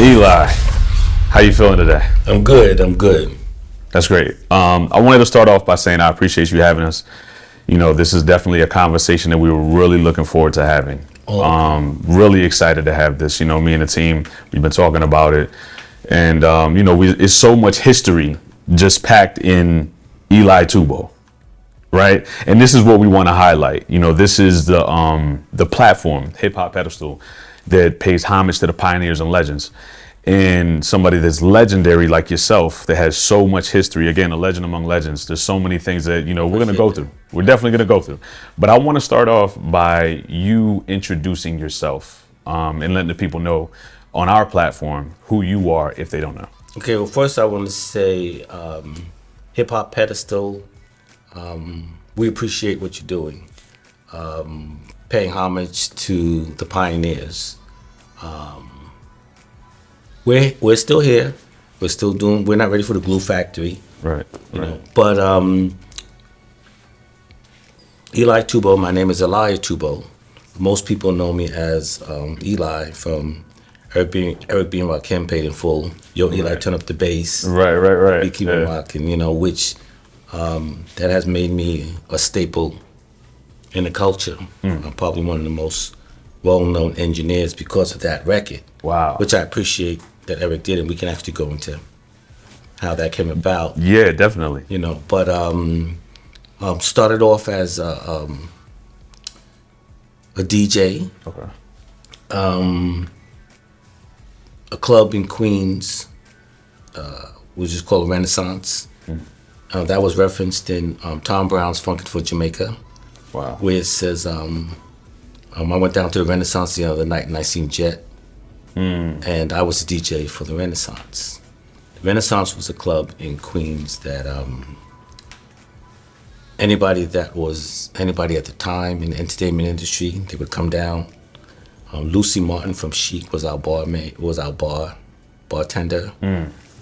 Eli, how you feeling today? I'm good. That's great. I wanted to start off by saying I appreciate you having us. You know, this is definitely a conversation that we were really looking forward to having. Really excited to have this. You know, me and the team, we've been talking about it. And, you know, it's so much history just packed in Elai Tubo, right? And this is what we want to highlight. You know, this is the platform, hip-hop pedestal, that pays homage to the pioneers and legends. And somebody that's legendary like yourself that has so much history, again, a legend among legends. There's so many things that, you know, we're going to go through. We're definitely going to go through. But I want to start off by you introducing yourself and letting the people know on our platform who you are if they don't know. Okay, well, first I want to say Hip Hop Pedestal, we appreciate what you're doing. Paying homage to the pioneers. We're still here. We're not ready for the glue factory. Right. You know, but Elai Tubo, my name is Elai Tubo. Most people know me as Eli from Eric B. and Rakim Paid in Full. Yo, Eli, turn up the bass. Right. We keep it rocking, you know, which that has made me a staple in the culture. I'm probably one of the most well-known engineers because of that record. Wow. Which I appreciate that Eric did, and we can actually go into how that came about. Yeah, definitely. You know, but started off as a DJ. Okay. A club in Queens, which is called Renaissance. That was referenced in Tom Brown's Funkin' for Jamaica. Wow. Where it says, I went down to the Renaissance the other night and I seen Jet. And I was a DJ for the Renaissance. The Renaissance was a club in Queens that anybody at the time in the entertainment industry, they would come down. Lucy Martin from Chic was our bartender.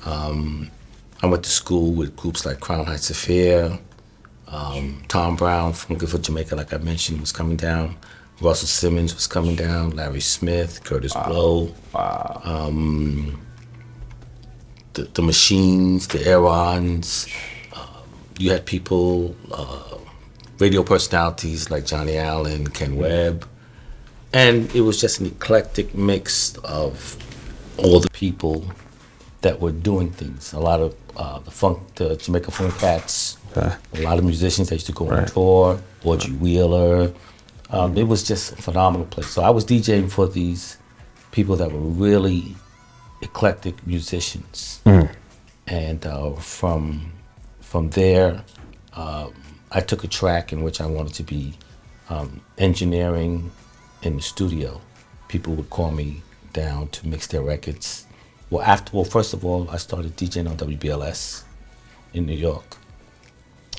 I went to school with groups like Crown Heights Affair. Tom Brown from Good for Jamaica, like I mentioned, was coming down. Russell Simmons was coming down. Larry Smith, Curtis Blow. Wow. The Machines, the Aerons. You had people, radio personalities like Johnny Allen, Ken Webb. And it was just an eclectic mix of all the people that were doing things. A lot of the Jamaica Funk Cats. Okay. A lot of musicians that used to go on tour. Audrey Wheeler. It was just a phenomenal place. So I was DJing for these people that were really eclectic musicians. And from there, I took a track in which I wanted to be engineering in the studio. People would call me down to mix their records. First of all, I started DJing on WBLS in New York.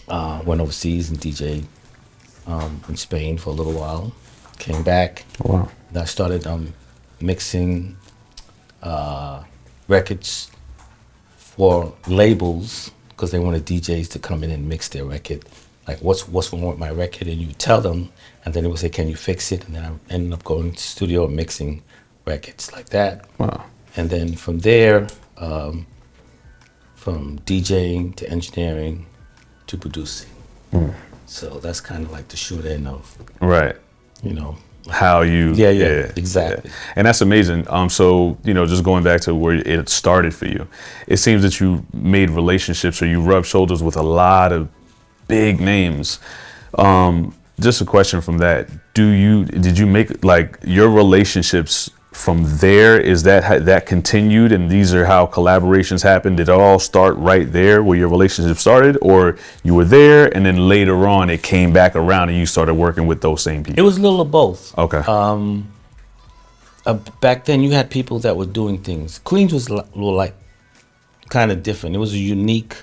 Went overseas and DJed in Spain for a little while. Came back. Wow. And I started mixing records for labels because they wanted DJs to come in and mix their record. Like, what's wrong with my record? And you tell them, and then they would say, can you fix it? And then I ended up going to the studio and mixing records like that. Wow. And then from there, from DJing to engineering to producing. So that's kind of like the short end of, you know, how you exactly. And that's amazing. So, you know, just going back to where it started for you, it seems that you made relationships or you rubbed shoulders with a lot of big names. Just a question from that, did you make like your relationships from there? Is that continued and these are how collaborations happen? Did it all start right there where your relationship started, or you were there and then later on it came back around and you started working with those same people? It was a little of both. Okay. Back then you had people that were doing things. Queens was a little like kind of different. It was a unique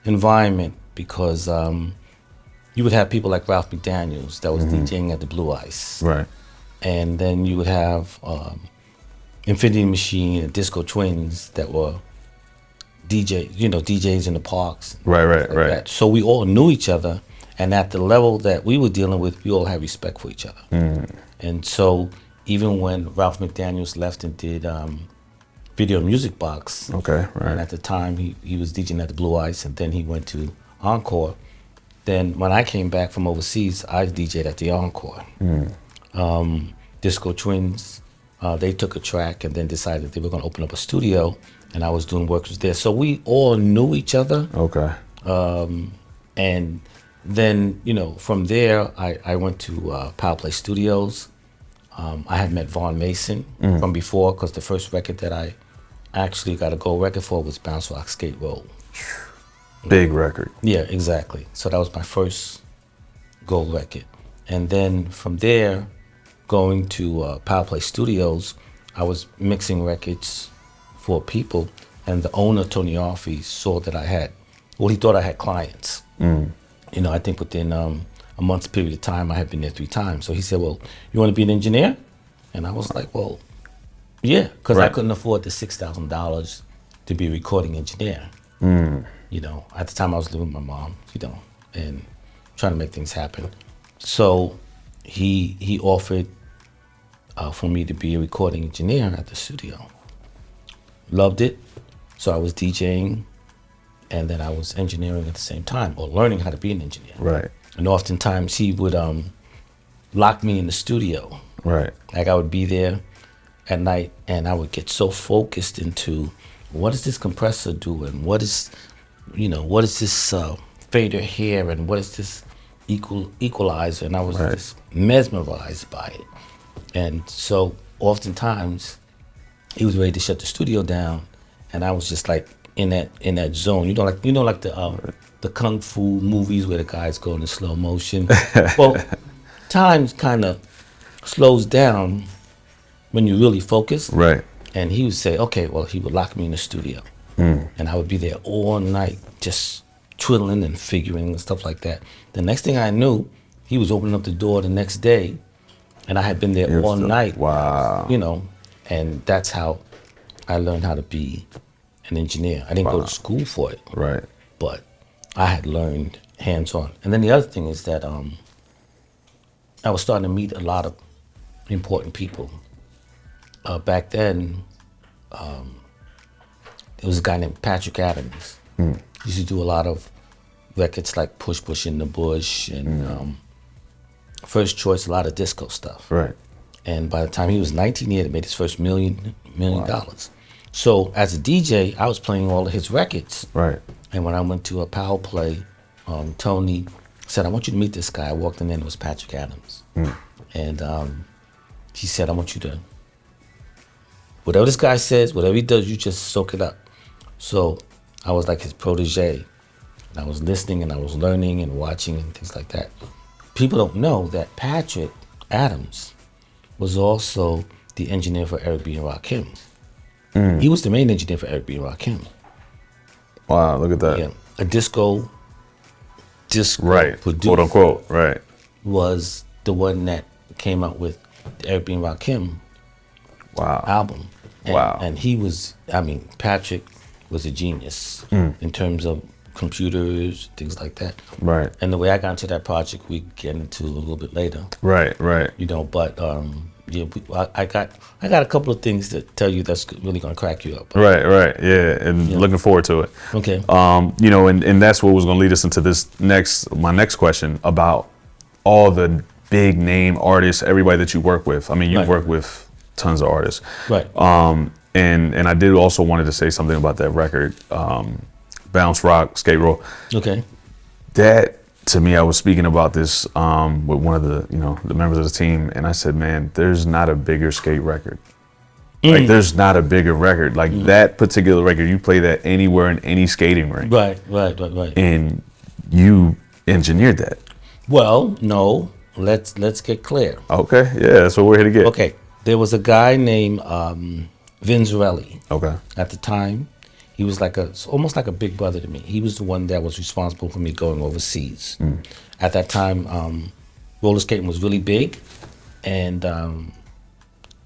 environment because you would have people like Ralph McDaniels that was DJing at the Blue Ice. Right. And then you would have Infinity Machine and Disco Twins that were DJs in the parks. Right. So we all knew each other, and at the level that we were dealing with, we all had respect for each other. And so even when Ralph McDaniels left and did Video Music Box. Okay, And right. at the time, he was DJing at the Blue Ice, and then he went to Encore. Then when I came back from overseas, I DJed at the Encore. Disco Twins, they took a track and then decided they were going to open up a studio, and I was doing work there. So we all knew each other. Okay. And then, from there, I went to Power Play Studios. I had met Vaughn Mason from before, because the first record that I actually got a gold record for was Bounce Rock Skate Roll. Big record. Yeah, exactly. So that was my first gold record. And then from there, going to Power Play Studios, I was mixing records for people, and the owner, Tony Arfey, saw that he thought I had clients. I think within a month's period of time, I had been there 3 times. So he said, well, you want to be an engineer? And I was like, well, yeah, because I couldn't afford the $6,000 to be a recording engineer. At the time I was living with my mom, and trying to make things happen. So he offered for me to be a recording engineer at the studio. Loved it. So I was DJing, and then I was engineering at the same time, or learning how to be an engineer. Right. And oftentimes he would lock me in the studio. Right. Like I would be there at night, and I would get so focused into what is this compressor doing? What is this fader here, and what is this equalizer? And I was just mesmerized by it. And so oftentimes he was ready to shut the studio down, and I was just like in that zone. Like the kung fu movies where the guys go in slow motion. Well, time kind of slows down when you really focus. Right. And he would say, okay, well, he would lock me in the studio. And I would be there all night just twiddling and figuring and stuff like that. The next thing I knew, he was opening up the door the next day, and I had been there all night. Wow. And that's how I learned how to be an engineer. I didn't go to school for it. Right. But I had learned hands-on. And then the other thing is that I was starting to meet a lot of important people. Back then, there was a guy named Patrick Adams. He used to do a lot of records like Push in the Bush and First Choice, a lot of disco stuff. Right. And by the time he was 19, he had made his first $1 million. So as a DJ, I was playing all of his records. Right. And when I went to a Power Play, Tony said, I want you to meet this guy. I walked in and it was Patrick Adams. And he said, I want you to, whatever this guy says, whatever he does, you just soak it up. So I was like his protege. And I was listening and I was learning and watching and things like that. People don't know that Patrick Adams was also the engineer for Eric B. and Rakim. He was the main engineer for Eric B. and Rakim. Wow, look at that. Yeah, a disco right, producer, quote unquote, right, was the one that came out with the Eric B. and Rakim album. And, and he was, Patrick was a genius in terms of computers, things like that. Right. And the way I got into that project, we get into a little bit later. Right. But yeah, I got a couple of things to tell you that's really gonna crack you up. Right. Yeah, and looking forward to it. Okay. And that's what was gonna lead us into my next question about all the big name artists, everybody that you work with. I mean, you've worked with tons of artists. Right. And I did also wanted to say something about that record, Bounce Rock Skate Roll. Okay. That, to me, I was speaking about this with one of the members of the team, and I said, man, there's not a bigger skate record. Like, there's not a bigger record. Like, that particular record, you play that anywhere in any skating rink. Right. And you engineered that. Well, no, let's get clear. Okay, yeah, that's what we're here to get. Okay, there was a guy named Vinzarelli. Okay. At the time, he was almost like a big brother to me. He was the one that was responsible for me going overseas. At that time, roller skating was really big, and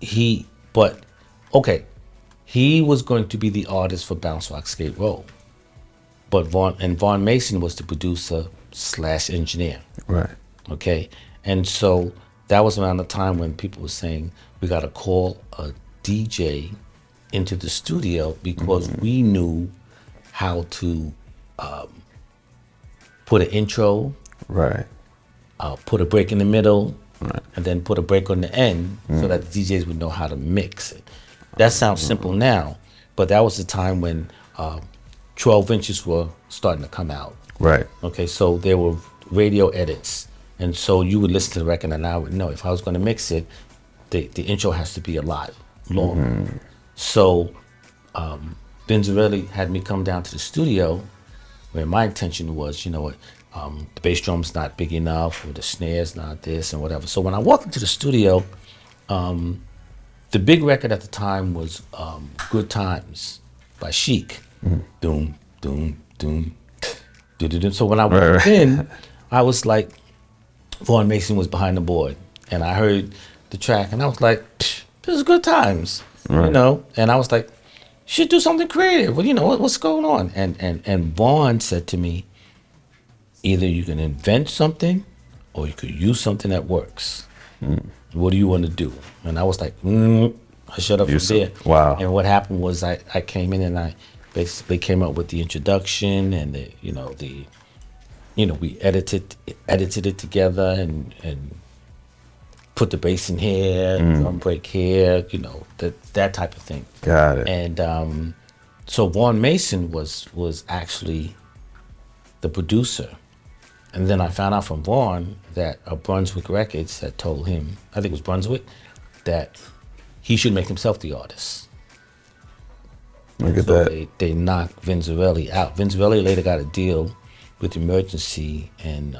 he was going to be the artist for Bounce Rock Skate Roll, but Vaughn Mason was the producer / engineer. Right. Okay, and so that was around the time when people were saying we got to call a DJ into the studio because we knew how to put an intro, Right. put a break in the middle, Right. and then put a break on the end so that the DJs would know how to mix it. That sounds simple now, but that was the time when 12 inches were starting to come out. Right. Okay, so there were radio edits, and so you would listen to the record, and I would know if I was going to mix it, the intro has to be a lot longer. So Benzarelli had me come down to the studio, where my intention was, you know what, the bass drum's not big enough, or the snare's not this, and whatever. So when I walked into the studio, the big record at the time was "Good Times" by Chic. Doom, doom, doom. Do-do-do. So when I walked in, I was like, Vaughn Mason was behind the board, and I heard the track, and I was like, "This is Good Times," you know. And I was like, "You should do something creative. Well, you know what's going on?" And Vaughn said to me, "Either you can invent something, or you could use something that works. What do you want to do?" And I was like, I shut up from there. Wow. And what happened was I came in and I basically came up with the introduction and we edited it together and put the bass in here, drum break here, that type of thing. Got it. And so Vaughn Mason was actually the producer. And then I found out from Vaughn that Brunswick Records had told him, I think it was Brunswick, that he should make himself the artist. Look at So that. they knocked Benzarelli out. Benzarelli later got a deal with Emergency and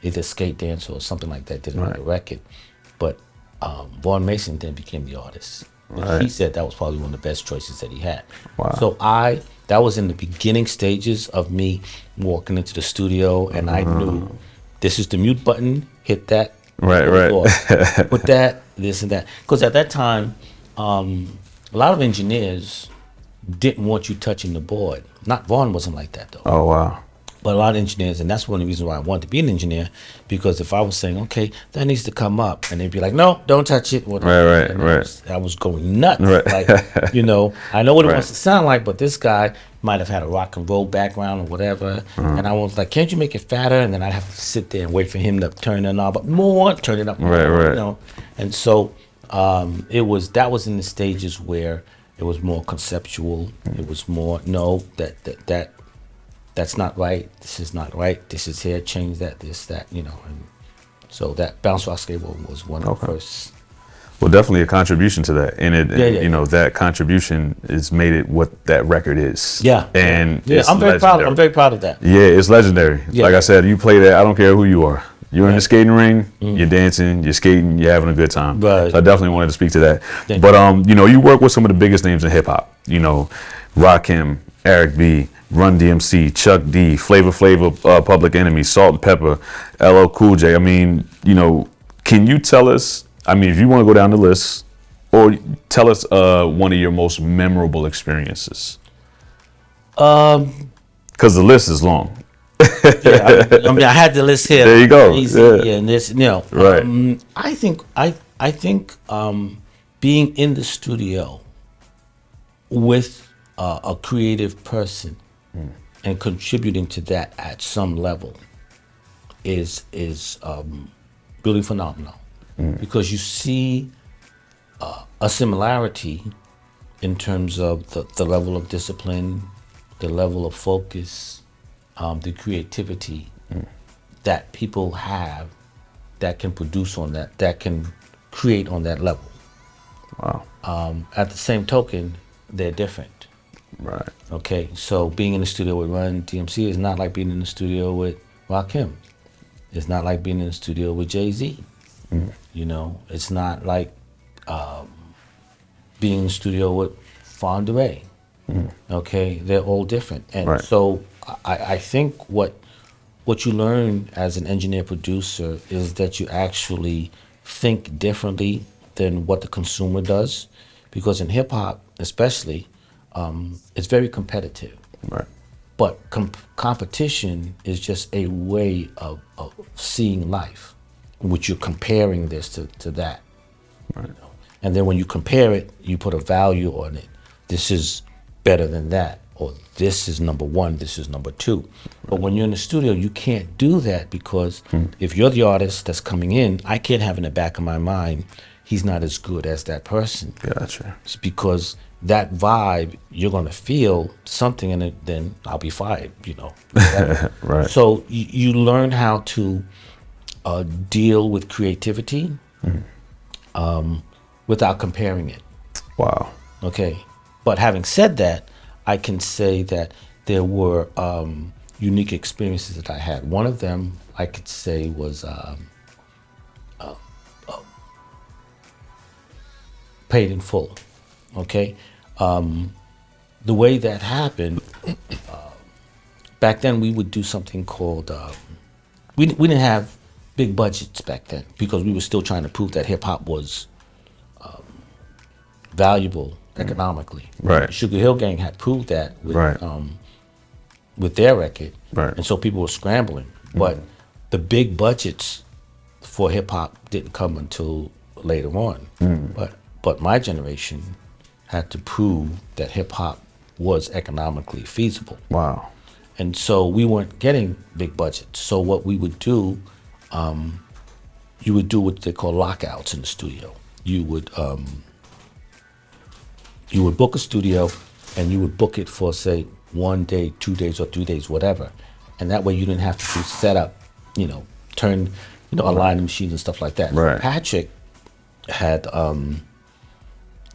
either Skate Dance or something like that did another record. But Vaughn Mason then became the artist. And he said that was probably one of the best choices that he had. Wow. So that was in the beginning stages of me walking into the studio, and I knew this is the mute button, hit that. Right. Put that, this and that. Because at that time, a lot of engineers didn't want you touching the board. Not Vaughn wasn't like that though. Oh, wow. But a lot of engineers, and that's one of the reasons why I wanted to be an engineer, because if I was saying, okay, that needs to come up, and they'd be like, no, don't touch it. Right. I was going nuts. Right. Like, I know what it wants to sound like, but this guy might have had a rock and roll background or whatever. And I was like, can't you make it fatter? And then I'd have to sit there and wait for him to turn the knob up more, turn it up more. Right. And so that was in the stages where it was more conceptual. It was more, no, that's not right. This is not right. This is here. Change that. This, that. And so that Bounce Rock Skateboard was one of the first. Well, definitely a contribution to that, and that contribution has made it what that record is. Yeah, and I'm very proud. I'm very proud of that. Yeah, it's legendary. Yeah. Like I said, you play that. I don't care who you are. You're in the skating ring. You're dancing. You're skating. You're having a good time. Right. So I definitely wanted to speak to that. Thank But you work with some of the biggest names in hip hop. Rakim, Eric B, Run DMC, Chuck D, Flavor Flav, Public Enemy, Salt and Pepper, LL Cool J. I mean, can you tell us? I mean, if you want to go down the list, or tell us one of your most memorable experiences. Because the list is long. I had the list here. There you go. Easy, and this, Right. I think being in the studio with a creative person and contributing to that at some level is really phenomenal, because you see a similarity in terms of the level of discipline, the level of focus, the creativity that people have that can produce on that can create on that level. Wow. At the same token, they're different. Right. Okay, so being in the studio with Run DMC is not like being in the studio with Rakim. It's not like being in the studio with Jay-Z. It's not like being in the studio with Fonderay. Okay, they're all different. And so I think what you learn as an engineer producer is that you actually think differently than what the consumer does, because in hip hop especially, it's very competitive. Right. But competition is just a way of seeing life, which you're comparing this to that. Right. And then when you compare it, you put a value on it. This is better than that, or this is number one, this is number two. But when you're in the studio, you can't do that, because if you're the artist that's coming in, I can't have in the back of my mind, he's not as good as that person. Gotcha. It's because that vibe, you're gonna feel something in it, then I'll be fired, Right. So you learn how to deal with creativity without comparing it. Wow. Okay. But having said that, I can say that there were unique experiences that I had. One of them I could say was paid in full. Okay. The way that happened, back then we would do something called, we didn't have big budgets back then, because we were still trying to prove that hip hop was valuable economically. Right. Sugar Hill Gang had proved that with, Right. with their record. Right. And so people were scrambling. But the big budgets for hip hop didn't come until later on. But my generation had to prove that hip hop was economically feasible. Wow. And so we weren't getting big budgets. So what we would do, you would do what they call lockouts in the studio. You would book a studio, and you would book it for, say, 1 day, 2 days, or 3 days, whatever. And that way you didn't have to do setup, turn, align the machines and stuff like that. Right. Patrick had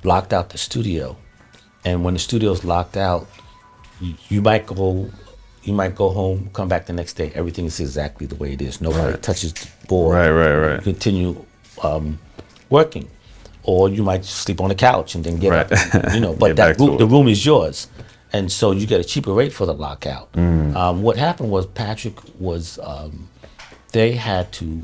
locked out the studio. And when the studio's locked out, you might go home, come back the next day, everything is exactly the way it is. Nobody touches the board. Right. You continue working. Or you might sleep on the couch and then get up, but the room is yours. And so you get a cheaper rate for the lockout. What happened was Patrick was, they had to,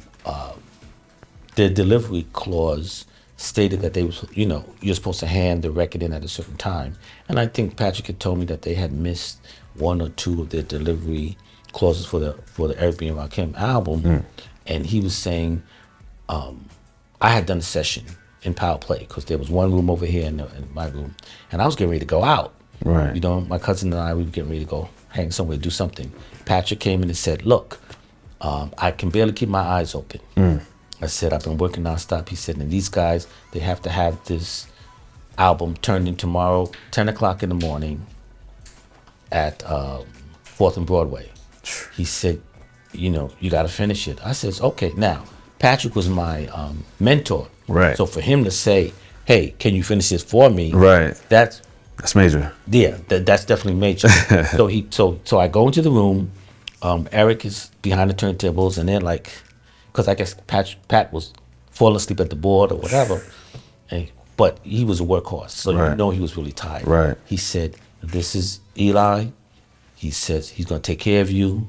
their delivery clause stated that they was, you're supposed to hand the record in at a certain time. And I think Patrick had told me that they had missed 1 or 2 of their delivery clauses for the Arabian Rakim album. And he was saying, I had done a session in Power Play, because there was one room over here in my room, and I was getting ready to go out. Right. My cousin and I, we were getting ready to go hang somewhere, do something. Patrick came in and said, look, I can barely keep my eyes open. I said, I've been working nonstop. He said, and these guys, they have to have this album turned in tomorrow, 10 o'clock in the morning at 4th and Broadway. He said, you got to finish it. I says, okay. Now, Patrick was my mentor. Right. So for him to say, hey, can you finish this for me? Right. That's major. Yeah, that's definitely major. So I go into the room. Eric is behind the turntables, and they're like, because I guess Pat was falling asleep at the board or whatever, but he was a workhorse, so he was really tired. Right. He said, this is Eli. He says he's going to take care of you,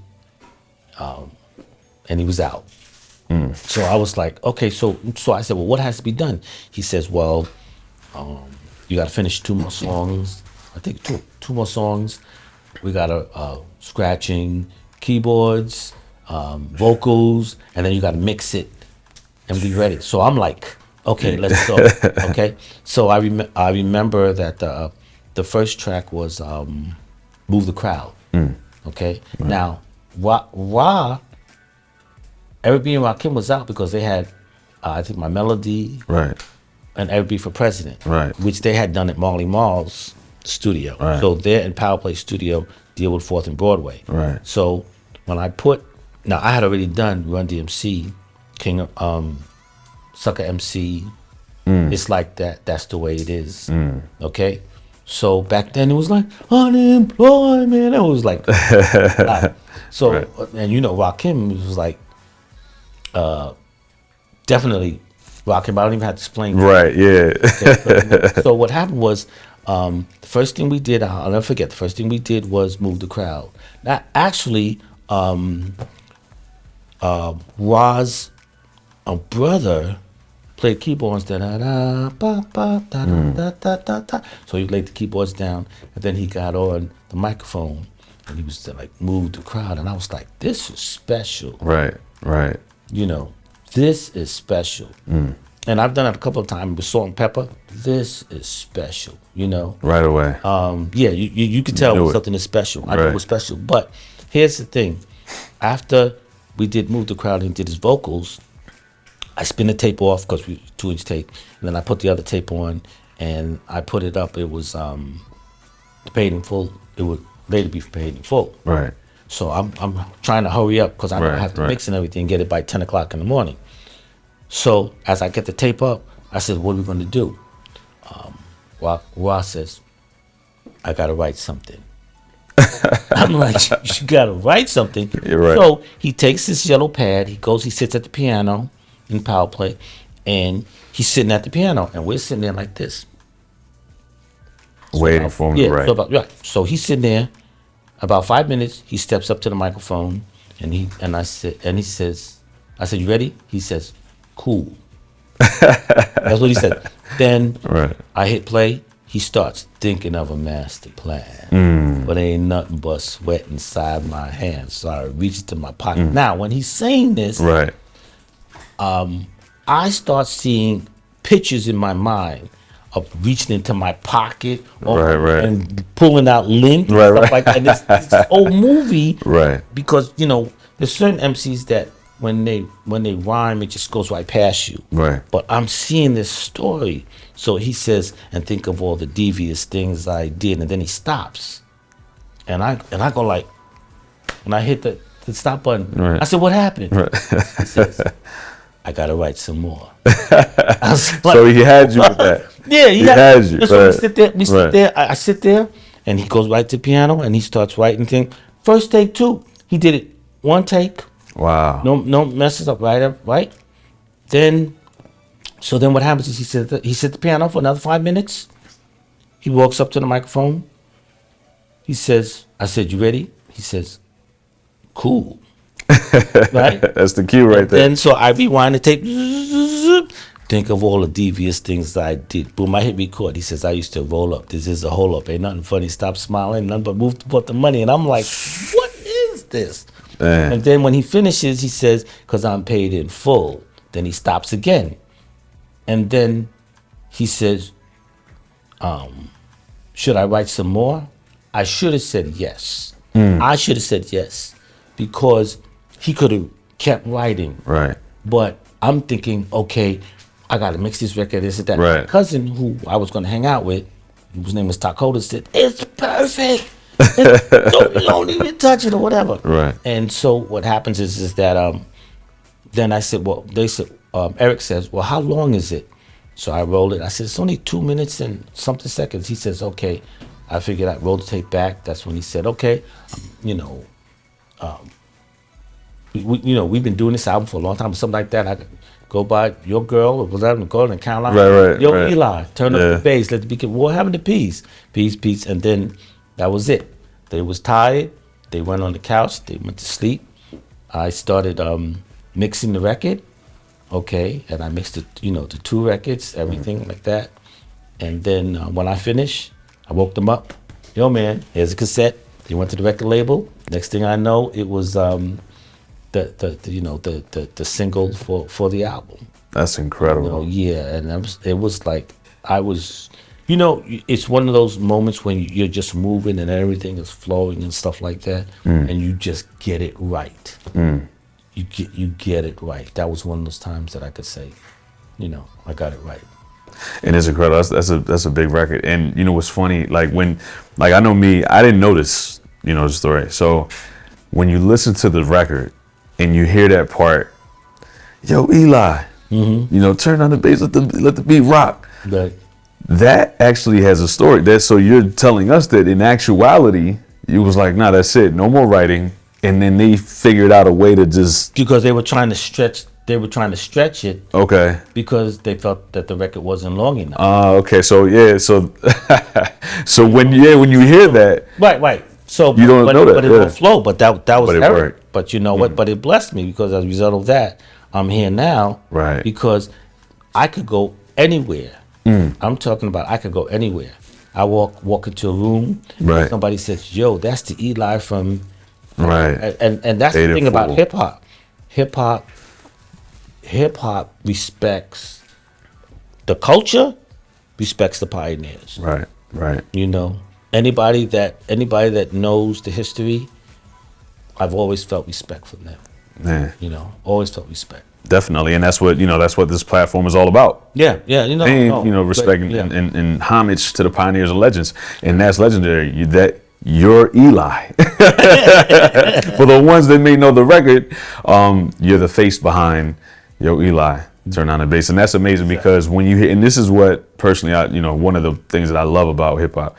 and he was out. So I was like, okay, so I said, well, what has to be done? He says, well, you got to finish 2 more songs. I think two more songs. We got to scratching, keyboards, vocals, and then you got to mix it and be ready. So I'm like, okay, let's go. Okay. So I remember that the first track was Move the Crowd. Okay. Right. Now, Everybody and Rakim was out because they had, I think, My Melody, and Everybody for President, which they had done at Marley Marl's studio. Right. So they're in Power Play studio, deal with 4th and Broadway. Right. So when I I had already done Run DMC, King of Sucker MC. It's like that. That's the way it is. Okay. So back then it was like unemployment. It was like so, and Rakim was like. Definitely Rakim. I don't even have to explain. Right, yeah. So what happened was, the first thing we did, I'll never forget, the first thing we did was Move the Crowd. Now, actually, Ra's brother played keyboards, so he laid the keyboards down, and then he got on the microphone, and he was like, Move the Crowd, and I was like, this is special. Right. This is special. And and I've done it a couple of times with salt and pepper. This is special, you know. Right away. Yeah, you could tell when something is special. I knew it was special. But here's the thing: after we did Move the Crowd and did his vocals, I spin the tape off because we 2-inch tape, and then I put the other tape on, and I put it up. It was paid in full. It would later be paid in full. Right. So I'm trying to hurry up because I have to mix and everything, get it by 10 o'clock in the morning. So as I get the tape up, I said, "What are we going to do?" Ross says, "I got to write something." I'm like, "You got to write something." You're right. So he takes this yellow pad. He sits at the piano in power play, and he's sitting at the piano, and we're sitting there like this, waiting for him to write. So he's sitting there. About 5 minutes, he steps up to the microphone, and he says, "I said, you ready?" He says, "Cool." That's what he said. Then I hit play. He starts thinking of a master plan, but ain't nothing but sweat inside my hands. So I reach into my pocket. Now, when he's saying this, I start seeing pictures in my mind of reaching into my pocket and pulling out lint and stuff like that. And this old movie, because you know there's certain MCs that when they rhyme, it just goes right past you. But I'm seeing this story. So he says, "And think of all the devious things I did," and then he stops, and I go like, when I hit the stop button, I said, "What happened?" He says, "I gotta write some more." I was like, so he had you with that. Yeah, he had you. So we sit there. I sit there, and he goes right to the piano, and he starts writing things. First take, 2. He did it 1 take. Wow. No messes up. Right. Then what happens is he sits at the piano for another 5 minutes. He walks up to the microphone. He says, "I said, you ready?" He says, "Cool." Right? That's the cue right there. And so I rewind the tape. Think of all the devious things I did. Boom, I hit record. He says, "I used to roll up. This is a hole up. Ain't nothing funny. Stop smiling. Nothing but move to put the money." And I'm like, what is this? And then when he finishes, he says, "Because I'm paid in full." Then he stops again. And then he says, "Should I write some more?" I should have said yes. I should have said yes. Because he could have kept writing. But I'm thinking, okay, I got to mix this record, this and that. My cousin, who I was going to hang out with, whose name was Takoda, said, "It's perfect. Don't even touch it or whatever." And so what happens is that then I said, Eric says, "Well, how long is it?" So I rolled it. I said, "It's only 2 minutes and something seconds." He says, "Okay." I figured I'd roll the tape back. That's when he said, "Okay, we've been doing this album for a long time," or something like that. I go by your girl, or whatever, go and count out. Yo, Eli, turn up the bass, let the beat. What happened to peace? Peace. And then that was it. They was tired. They went on the couch. They went to sleep. I started mixing the record. Okay, and I mixed the 2 records, everything like that. And then when I finished, I woke them up. "Yo, man, here's a cassette." They went to the record label. Next thing I know, it was the single for the album. That's incredible. And it was like I was, it's one of those moments when you're just moving and everything is flowing and stuff like that, and you just get it right. You get it right. That was one of those times that I could say, I got it right. And it's incredible. That's a big record. And what's funny, I know me, I didn't notice, the story. So when you listen to the record and you hear that part, "Yo, Eli, turn on the bass, let the beat rock." That actually has a story. So you're telling us that in actuality, you was like, "Nah, that's it. No more writing." And then they figured out a way to just, because they were trying to stretch. They were trying to stretch it. Okay. Because they felt that the record wasn't long enough. Okay. So so when you hear that, right. So you don't know that, but it won't flow. But that was but Eric. But you know what? But it blessed me because as a result of that, I'm here now. Right. Because I could go anywhere. I'm talking about I could go anywhere. I walk into a room. Right. Somebody says, "Yo, that's the Eli from." Right. And that's the thing about hip hop. Hip hop respects the culture respects the pioneers. Right. Right. You know, anybody that knows the history, I've always felt respect from them. Man. You know, always felt respect. Definitely, and that's what this platform is all about. Yeah, you know, And respect and homage to the pioneers and legends, and that's legendary. You're Eli. For the ones that may know the record, you're the face behind Yo Eli. Turn on the bass, and that's amazing because when you hear, and this is what personally, one of the things that I love about hip hop,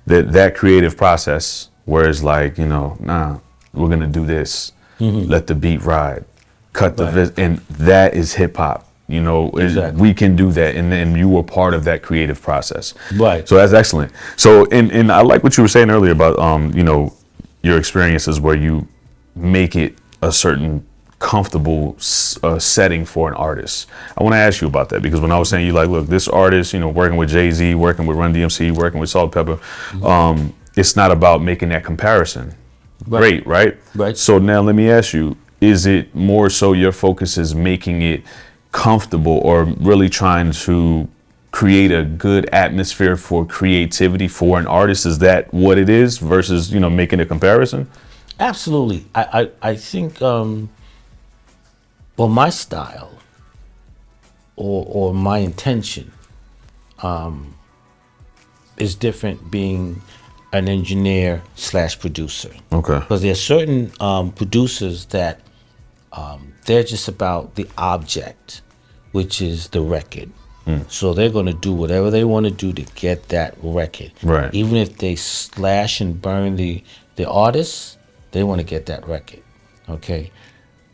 that creative process, where it's like, nah, we're gonna do this, let the beat ride. Cut the and that is hip hop. Exactly. We can do that, and you were part of that creative process. Right. So that's excellent. So and I like what you were saying earlier about your experiences where you make it a certain comfortable setting for an artist. I want to ask you about that because when I was saying look, this artist, working with Jay-Z, working with Run DMC, working with Salt-N-Pepa, it's not about making that comparison. Great, right? Right. So now let me ask you. Is it more so your focus is making it comfortable or really trying to create a good atmosphere for creativity for an artist? Is that what it is versus, making a comparison? Absolutely. I think, my style or my intention is different being an engineer / producer. Okay. Because there are certain producers that they're just about the object, which is the record. So they're going to do whatever they want to do to get that record. Right. Even if they slash and burn the artist, they want to get that record. Okay.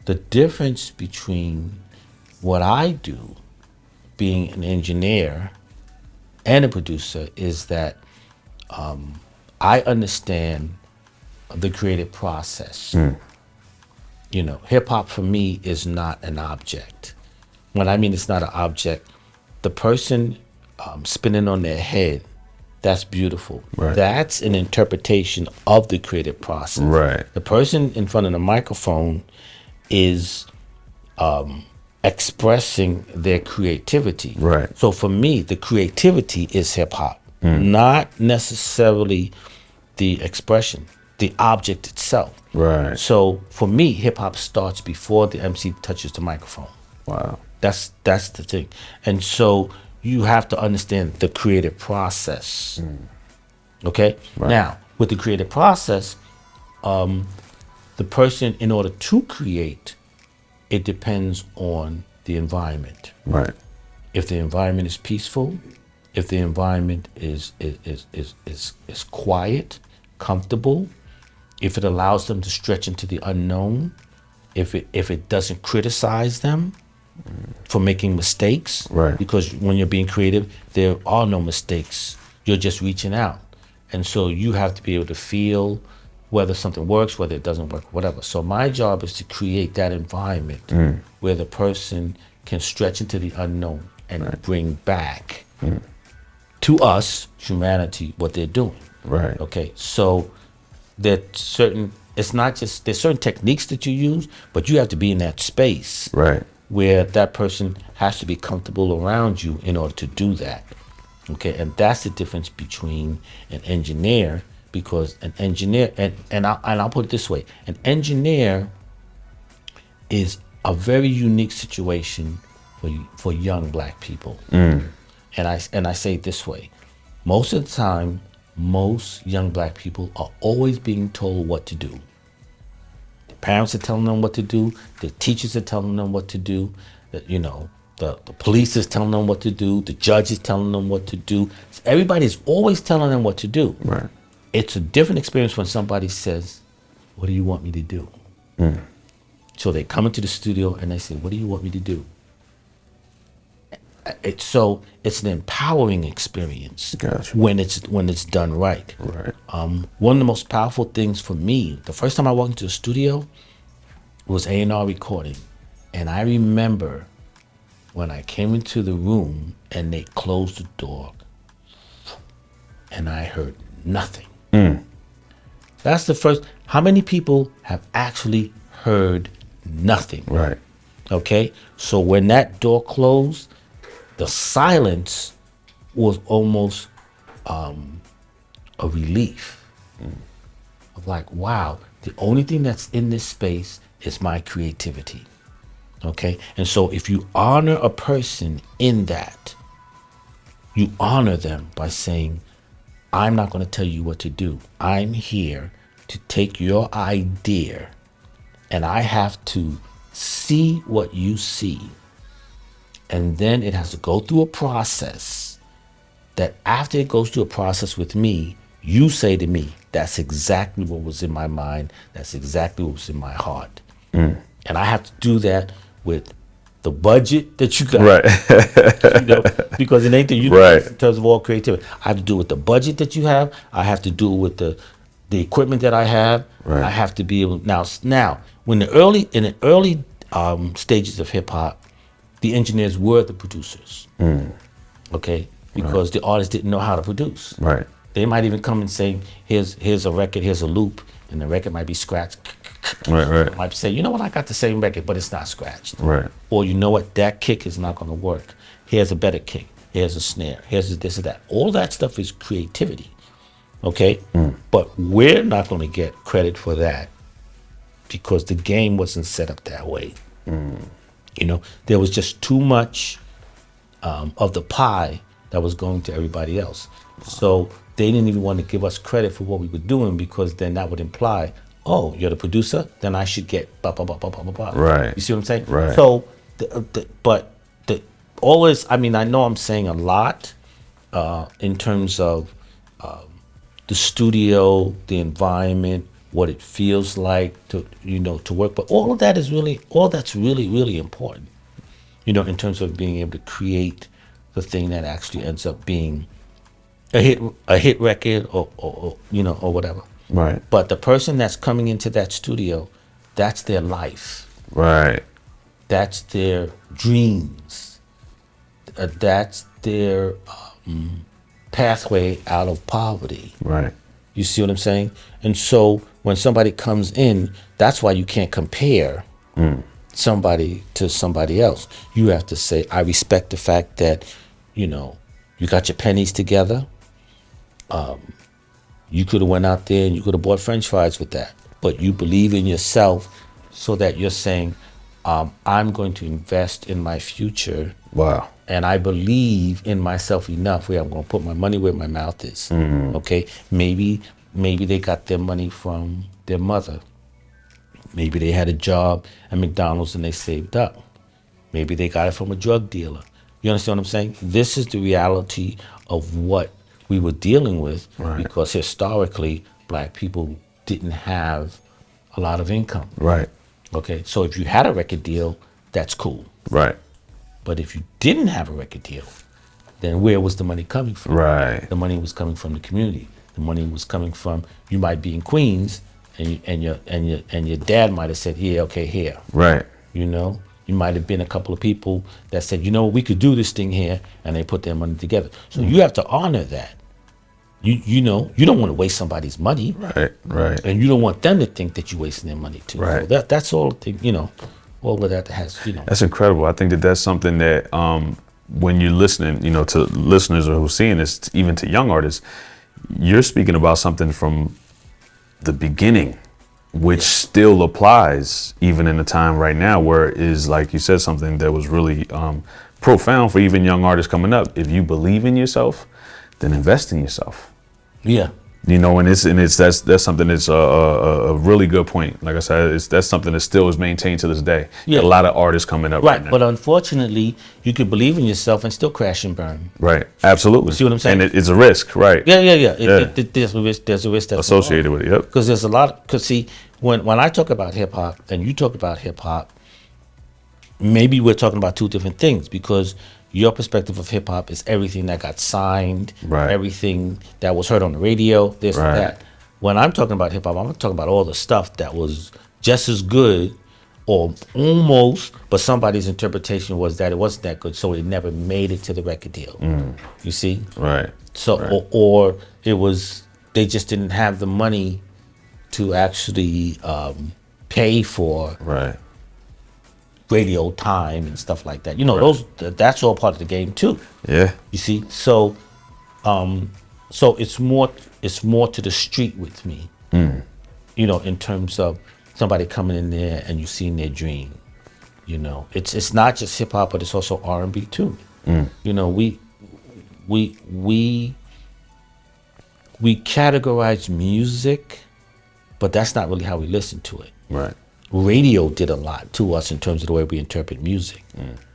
The difference between what I do, being an engineer and a producer, is that I understand the creative process. Hip hop for me is not an object. When I mean it's not an object, the person spinning on their head, that's beautiful. Right. That's an interpretation of the creative process. Right. The person in front of the microphone is expressing their creativity. Right. So for me, the creativity is hip hop, not necessarily the expression, the object itself. Right. So for me, hip hop starts before the MC touches the microphone. Wow. That's the thing. And so you have to understand the creative process. Okay? Right. Now, with the creative process, the person, in order to create, it depends on the environment. Right. If the environment is peaceful, if the environment is quiet, comfortable, if it allows them to stretch into the unknown, if it doesn't criticize them for making mistakes, Right. because when you're being creative, there are no mistakes. You're just reaching out. And so you have to be able to feel whether something works, whether it doesn't work, whatever. So my job is to create that environment where the person can stretch into the unknown and bring back to us, humanity, what they're doing. Right. Okay, so there's certain techniques that you use, but you have to be in that space Right. where that person has to be comfortable around you in order to do that. Okay, and that's the difference between an engineer, because an engineer, and I'll put it this way, an engineer is a very unique situation for young black people. And I say it this way, most of the time, most young black people are always being told what to do. The parents are telling them what to do, the teachers are telling them what to do, the police is telling them what to do, the judge is telling them what to do. Everybody's always telling them what to do. Right. It's a different experience when somebody says, "What do you want me to do?" So they come into the studio and they say, "What do you want me to do?" It's an empowering experience. Gotcha. when it's done right. Right. One of the most powerful things for me, the first time I walked into the studio was A&R recording, and I remember when I came into the room and they closed the door, and I heard nothing. That's the first. How many people have actually heard nothing? Right. Okay, so when that door closed, the silence was almost a relief of like, wow, the only thing that's in this space is my creativity. Okay? And so if you honor a person in that, you honor them by saying, I'm not going to tell you what to do. I'm here to take your idea, and I have to see what you see. And then it has to go through a process that after it goes through a process with me, you say to me, that's exactly what was in my mind. That's exactly what was in my heart. And I have to do that with the budget that you got. Right. You know, because it ain't the Right. in terms of all creativity. I have to do it with the budget that you have. I have to do it with the equipment that I have. Right. I have to be able now when in the early stages of hip hop, the engineers were the producers. Okay, because the artists didn't know how to produce. Right. They might even come and say, here's a record, here's a loop, and the record might be scratched. Right. Might say, you know what, I got the same record, but it's not scratched. Right. Or you know what, that kick is not going to work. Here's a better kick. Here's a snare. Here's this or that. All that stuff is creativity. Okay? But we're not going to get credit for that because the game wasn't set up that way. You know, there was just too much of the pie that was going to everybody else. So they didn't even want to give us credit for what we were doing because then that would imply, oh, you're the producer, then I should get blah, blah, blah, blah, blah, blah, blah. Right. You see what I'm saying? Right. So, always, I mean, I know I'm saying a lot in terms of the studio, the environment, what it feels like to work. But all that's really, really important, you know, in terms of being able to create the thing that actually ends up being a hit record or whatever. Right. But the person that's coming into that studio, that's their life. Right. That's their dreams. That's their pathway out of poverty. Right. You see what I'm saying? And so when somebody comes in, that's why you can't compare somebody to somebody else. You have to say, I respect the fact that, you know, you got your pennies together. You could have went out there and you could have bought French fries with that. But you believe in yourself so that you're saying, I'm going to invest in my future. Wow. And I believe in myself enough where I'm going to put my money where my mouth is. Okay? Maybe they got their money from their mother. Maybe they had a job at McDonald's and they saved up. Maybe they got it from a drug dealer. You understand what I'm saying? This is the reality of what we were dealing with because historically, black people didn't have a lot of income. Right. Okay? So if you had a record deal, that's cool. Right. But if you didn't have a record deal, then where was the money coming from? Right. The money was coming from the community. The money was coming from, you might be in Queens and your dad might have said, yeah, okay, here. Right. You know, you might have been a couple of people that said, you know, we could do this thing here, and they put their money together. So you have to honor that. You know, you don't want to waste somebody's money. Right. Right. And you don't want them to think that you're wasting their money too. Right. So that's all, you know, all of that has, you know. That's incredible. I think that's something that when you're listening, you know, to listeners or who's seeing this, even to young artists, you're speaking about something from the beginning, which still applies even in the time right now where it is, like you said, something that was really profound for even young artists coming up. If you believe in yourself, then invest in yourself. Yeah. You know, and that's something that's a really good point. Like I said, that's something that still is maintained to this day. Yeah. A lot of artists coming up right now. But unfortunately, you could believe in yourself and still crash and burn. Right. Absolutely. See what I'm saying? And it's a risk, right? Yeah. There's a risk that's Associated with it. Yep. Because there's a lot. Because see, when I talk about hip hop and you talk about hip hop, maybe we're talking about two different things because your perspective of hip hop is everything that got signed, Right. everything that was heard on the radio, this Right. and that. When I'm talking about hip hop, I'm talking about all the stuff that was just as good or almost, but somebody's interpretation was that it wasn't that good, so it never made it to the record deal. You see? Right. So, Right. or it was, they just didn't have the money to actually pay for Right. radio time and stuff like that. You know, that's all part of the game too. Yeah. You see, so it's more to the street with me. You know, in terms of somebody coming in there and you seeing their dream. You know, it's not just hip hop, but it's also R&B too. You know, we categorize music, but that's not really how we listen to it. Right. Radio did a lot to us in terms of the way we interpret music.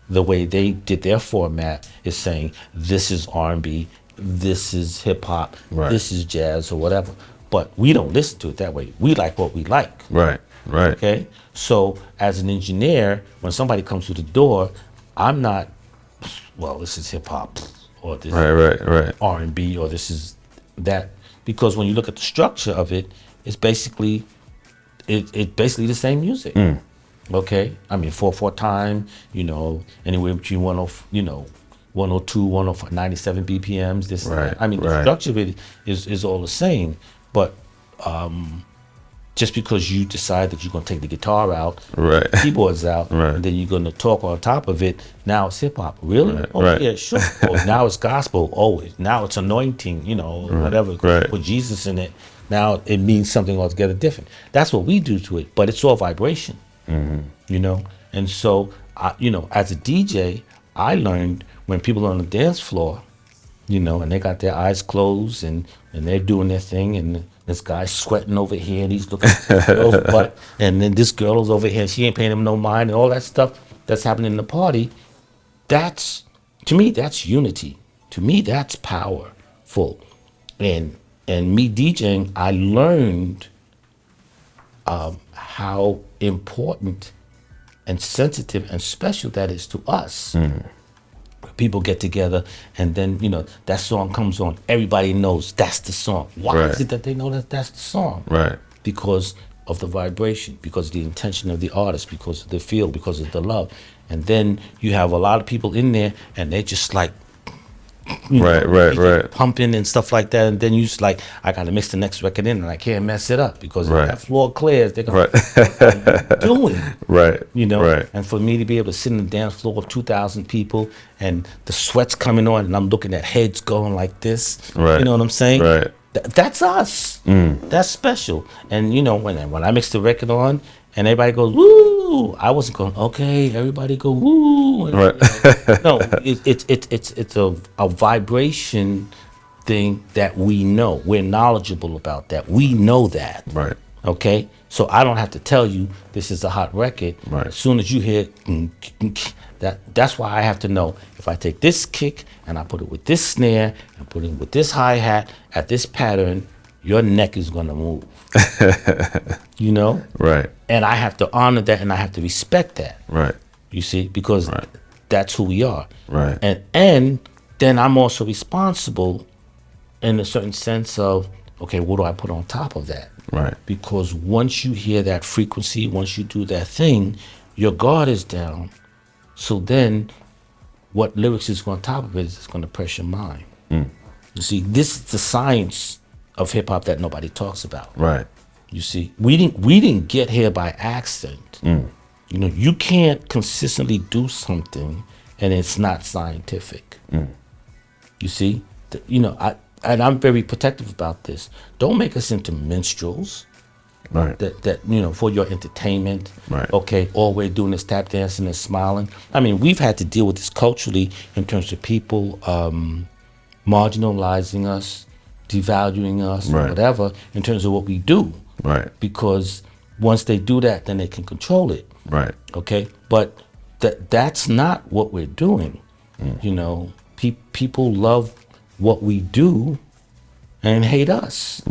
The way they did their format is saying this is R&B, this is hip hop, this is jazz or whatever. But we don't listen to it that way. We like what we like. Right. Right. Okay. So as an engineer, when somebody comes through the door, I'm not, well, this is hip hop or this is R&B or this is that, because when you look at the structure of it, it's basically the same music. Okay, I mean 4/4 time, you know, anywhere between 102, 105, 97 BPMs. This, I mean, the structure of it is all the same, but just because you decide that you're gonna take the guitar out, keyboards out, and then you're gonna talk on top of it, now it's hip hop. Really? Yeah, sure. Oh, now it's gospel. Always. Now it's anointing. You know, whatever. Put Jesus in it. Now it means something altogether different. That's what we do to it, but it's all vibration. You know, and so you know, as a DJ, I learned when people are on the dance floor, you know, and they got their eyes closed and they're doing their thing, and this guy's sweating over here and he's looking at the girl's butt, and then this girl is over here, she ain't paying him no mind, and all that stuff that's happening in the party. That's, to me, that's unity. To me, that's powerful. And me DJing, I learned how important and sensitive and special that is to us. People get together and then, you know, that song comes on. Everybody knows that's the song. Why is it that they know that that's the song? Because of the vibration, because of the intention of the artist, because of the feel, because of the love. And then you have a lot of people in there and they just like, pumping and stuff like that, and then you just like, I gotta mix the next record in and I can't mess it up, because if that floor clears, they're gonna doing you know. And for me to be able to sit in the dance floor of 2,000 people and the sweat's coming on and I'm looking at heads going like this, you know what I'm saying? That's us. That's special. And you know, when I mix the record on and everybody goes woo, I wasn't going, okay, everybody go woo. And, no, it's a vibration thing that we know. We're knowledgeable about that. We know that. Okay, so I don't have to tell you this is a hot record. As soon as you hear that's why I have to know, if I take this kick and I put it with this snare and put it with this hi-hat at this pattern, your neck is gonna move. You know? And I have to honor that and I have to respect that. You see, because that's who we are. And then I'm also responsible in a certain sense of, okay, what do I put on top of that? Because once you hear that frequency, once you do that thing, your guard is down. So then what lyrics is on top of it is going to press your mind. You see, this is the science of hip hop that nobody talks about. You see, we didn't get here by accident. You know, you can't consistently do something and it's not scientific. You see, you know, I'm very protective about this. Don't make us into minstrels. That you know, for your entertainment. Okay, all we're doing is tap dancing and smiling. I mean, we've had to deal with this culturally in terms of people marginalizing us, devaluing us, whatever, in terms of what we do. Because once they do that, then they can control it. Okay, but that's not what we're doing. You know, people love what we do and hate us.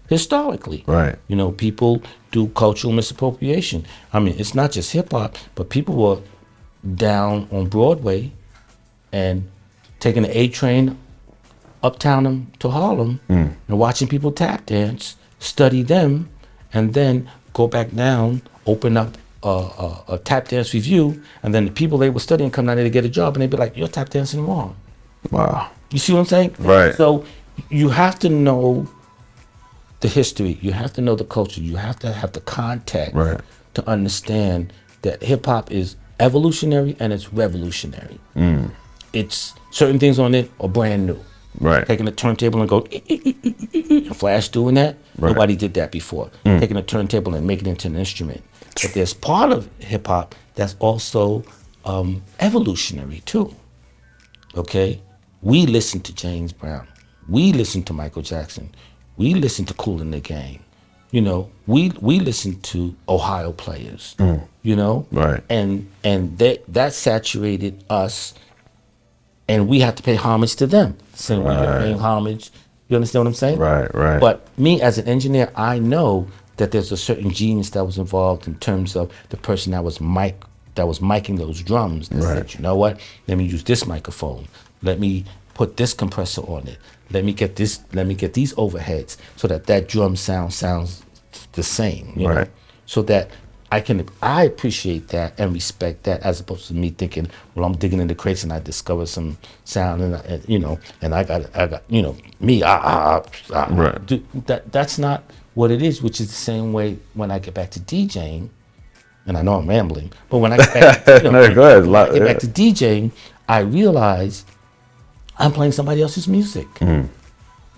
Historically. You know, people do cultural misappropriation. I mean, it's not just hip hop, but people were down on Broadway and taking the A train uptown to Harlem and watching people tap dance, study them, and then go back down, open up a tap dance review, and then the people they were studying come down there to get a job, and they'd be like, "You're tap dancing wrong." You see what I'm saying? So you have to know the history, you have to know the culture, you have to have the context to understand that hip hop is evolutionary and it's revolutionary. It's certain things on it are brand new. Right. Taking a turntable and go Flash doing that. Right. Nobody did that before. Taking a turntable and making it into an instrument. But there's part of hip hop that's also evolutionary too. Okay, we listen to James Brown. We listen to Michael Jackson. We listen to Kool and the Gang. You know, we listen to Ohio players. You know, Right. And that saturated us. And we have to pay homage to them. Same way you're paying homage. You understand what I'm saying? Right, right. But me as an engineer, I know that there's a certain genius that was involved in terms of the person that was micing those drums. That said, you know what? Let me use this microphone. Let me put this compressor on it. Let me get these overheads so that drum sounds the same. You know? So that I appreciate that and respect that, as opposed to me thinking, well, I'm digging in the crates and I discover some sound and you know, and I got you know, me Right. That's not what it is. Which is the same way when I get back to DJing, and I know I'm rambling, but when I get back to, you know, No, go ahead. when I get back to DJing, I realize I'm playing somebody else's music.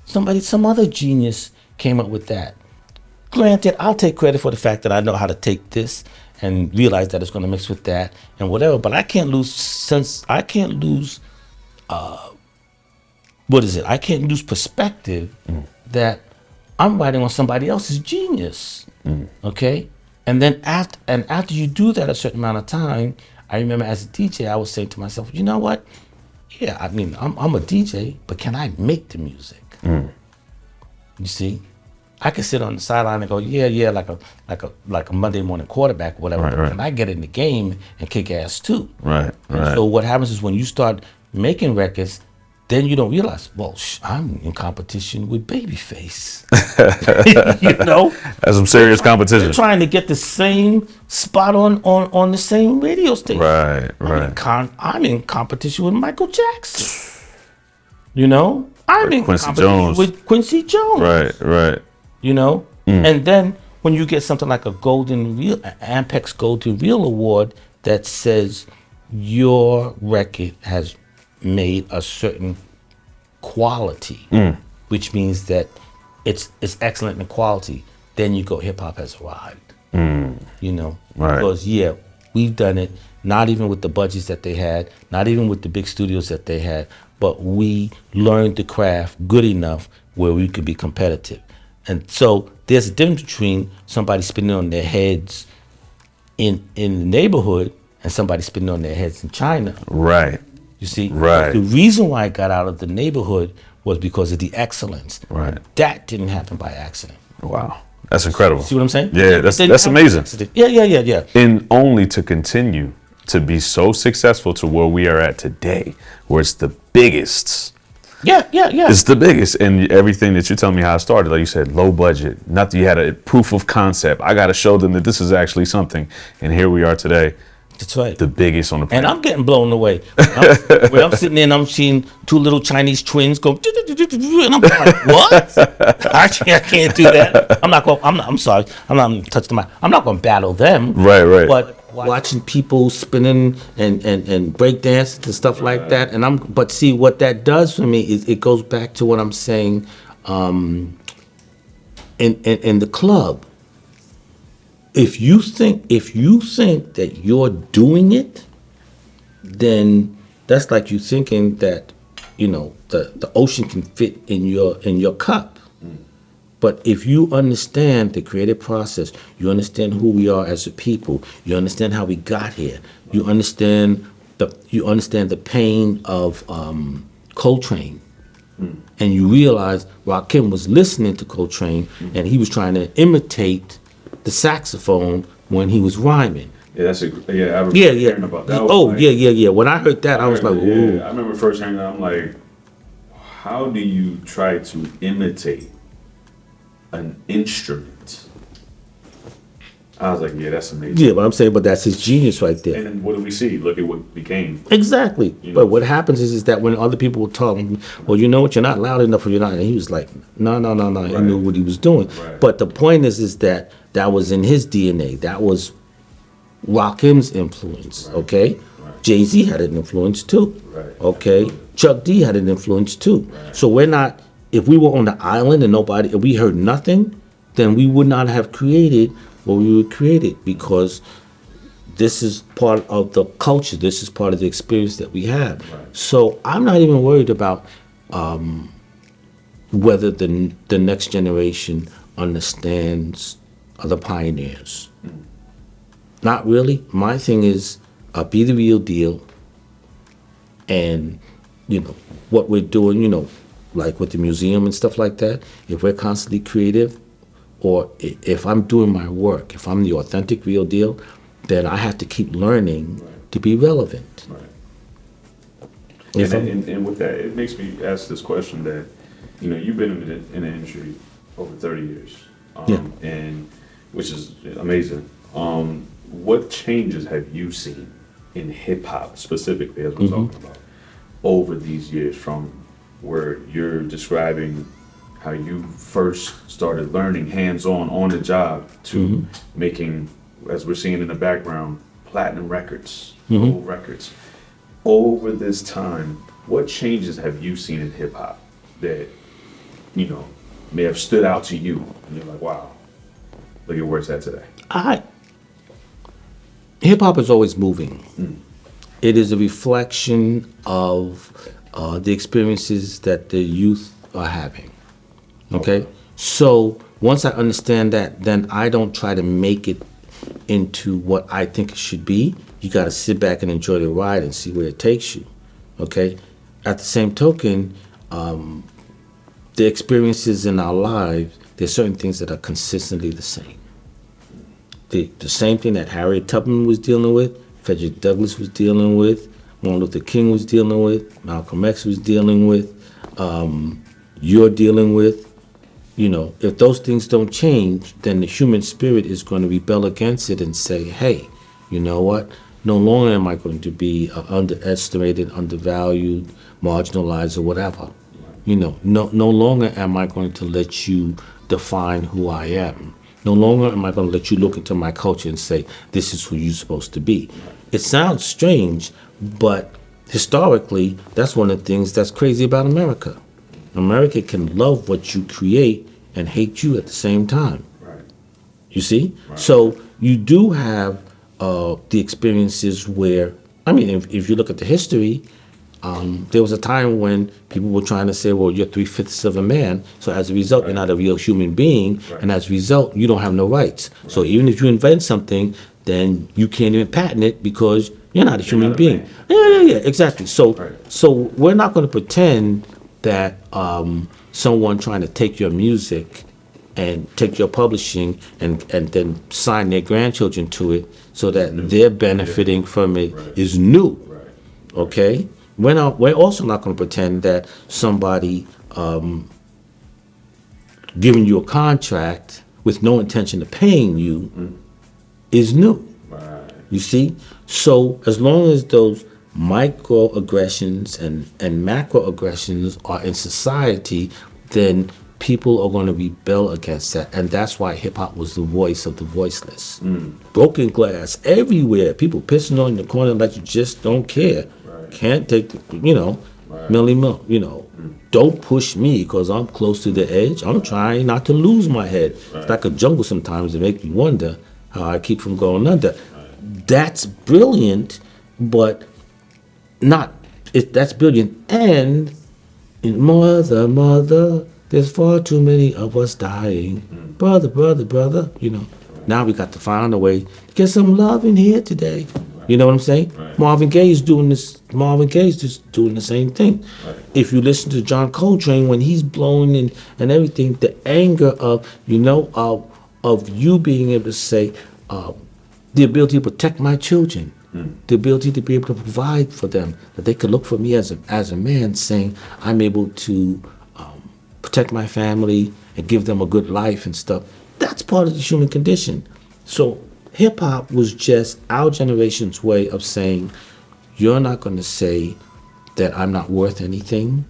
Some other genius came up with that. Granted, I'll take credit for the fact that I know how to take this and realize that it's going to mix with that and whatever. But I can't lose I can't lose perspective that I'm writing on somebody else's genius. Okay, and then after you do that a certain amount of time, I remember as a DJ, I was saying to myself, you know what? Yeah, I mean, I'm a DJ, but can I make the music? You see. I could sit on the sideline and go, yeah, like a Monday morning quarterback, or whatever. Right. And I get in the game and kick ass too. Right. And so what happens is when you start making records, then you don't realize, well, I'm in competition with Babyface. You know, That's some serious competition. they're trying to get the same spot on the same radio station. Right. I'm in competition with Michael Jackson. You know, I'm in Quincy competition Jones. with Quincy Jones. Right. You know, and then when you get something like an Ampex Golden Reel Award that says your record has made a certain quality, which means that it's excellent in quality, then you go, hip hop has arrived. You know, because we've done it, not even with the budgets that they had, not even with the big studios that they had, but we learned the craft good enough where we could be competitive. And so there's a difference between somebody spinning on their heads in the neighborhood and somebody spinning on their heads in China. Right. You see? Right. The reason why I got out of the neighborhood was because of the excellence. Right. That didn't happen by accident. Wow. That's incredible. See what I'm saying? Yeah, that's amazing. Yeah. And only to continue to be so successful to where we are at today, where it's the biggest. Yeah. It's the biggest. And everything that you're telling me how it started, like you said, low budget. Nothing. You had a proof of concept. I got to show them that this is actually something. And here we are today. That's right. The biggest on the planet. And I'm getting blown away. When I'm sitting there and I'm seeing two little Chinese twins go, and I'm like, what? I can't do that. I'm sorry. I'm not touching the mic. I'm not going to battle them. Right. But watching people spinning and break dance and stuff like that. But see, what that does for me is it goes back to what I'm saying in the club. If you think that you're doing it, then that's like you thinking that, you know, the ocean can fit in your cup. But if you understand the creative process, you understand who we are as a people, you understand how we got here, you understand the pain of Coltrane, and you realize Rakim was listening to Coltrane and he was trying to imitate the saxophone when he was rhyming. Yeah, I remember hearing about that. Yeah. When I heard that, I was like, ooh. I remember first hearing that. I'm like, how do you try to imitate an instrument? I was like, yeah, that's amazing. Yeah, but I'm saying, but that's his genius right there. And then what do we see? Look at what became. Exactly. You know? But what happens is that when other people will talk, well, you know what, you're not loud enough, or you're not. And he was like, no. Right. He knew what he was doing. Right. But the point is that was in his DNA. That was Rakim's influence, Right. okay? Right. Jay-Z had an influence too, Right. okay? Absolutely. Chuck D had an influence too. Right. So we're not, if we were on the island and if we heard nothing, then we would not have created what we would created, because this is part of the culture, this is part of the experience that we have. Right. So I'm not even worried about whether the next generation understands the pioneers. Not really. My thing is be the real deal, and what we're doing, like with the museum and stuff like that. If we're constantly creative, or if I'm doing my work, if I'm the authentic real deal, then I have to keep learning to be relevant. Right. If And with that, it makes me ask this question that, you've been in the industry over 30 years, Yeah. and which is amazing. What changes have you seen in hip hop specifically, as we're talking about, over these years, from where you're describing how you first started learning on the job, to making, as we're seeing in the background, platinum records, gold records. Over this time, what changes have you seen in hip hop that, may have stood out to you? And you're like, wow, look at where it's at today. Hip hop is always moving. It is a reflection of the experiences that the youth are having. Okay? So once I understand that, then I don't try to make it into what I think it should be. You got to sit back and enjoy the ride and see where it takes you. Okay? At the same token, the experiences in our lives, there's certain things that are consistently the same. The same thing that Harriet Tubman was dealing with, Frederick Douglass was dealing with, Martin Luther King was dealing with, Malcolm X was dealing with, you're dealing with. If those things don't change, then the human spirit is going to rebel against it and say, hey, you know what? No longer am I going to be underestimated, undervalued, marginalized, or whatever. No longer am I going to let you define who I am. No longer am I going to let you look into my culture and say, this is who you're supposed to be. It sounds strange, but historically, that's one of the things that's crazy about America. America can love what you create and hate you at the same time. Right. You see? Right. So you do have the experiences where, if you look at the history, there was a time when people were trying to say, well, you're 3/5 of a man, so as a result, you're not a real human being, and as a result, you don't have no rights. So even if you invent something, then you can't even patent it because you're not a human being. Yeah, exactly. So we're not going to pretend that someone trying to take your music and take your publishing and then sign their grandchildren to it so that they're benefiting from it is new. Okay? We're also not going to pretend that somebody giving you a contract with no intention of paying you is new. Right. You see? So as long as those microaggressions and macroaggressions are in society, then people are going to rebel against that. And that's why hip-hop was the voice of the voiceless. Broken glass everywhere. People pissing on the corner like you just don't care. Right. Can't take the, Millie Mill, don't push me because I'm close to the edge. I'm trying not to lose my head. It's like a jungle sometimes. It makes me wonder how I keep from going under. That's brilliant, but that's brilliant. And mother, there's far too many of us dying. Brother, now we got to find a way to get some love in here today. You know what I'm saying? Right. Marvin Gaye is doing this. Marvin Gaye is just doing the same thing. Right. If you listen to John Coltrane when he's blowing and everything, the anger of you being able to say, the ability to protect my children, the ability to be able to provide for them, that they could look for me as a man, saying I'm able to protect my family and give them a good life and stuff. That's part of the human condition. So hip hop was just our generation's way of saying, you're not going to say that I'm not worth anything,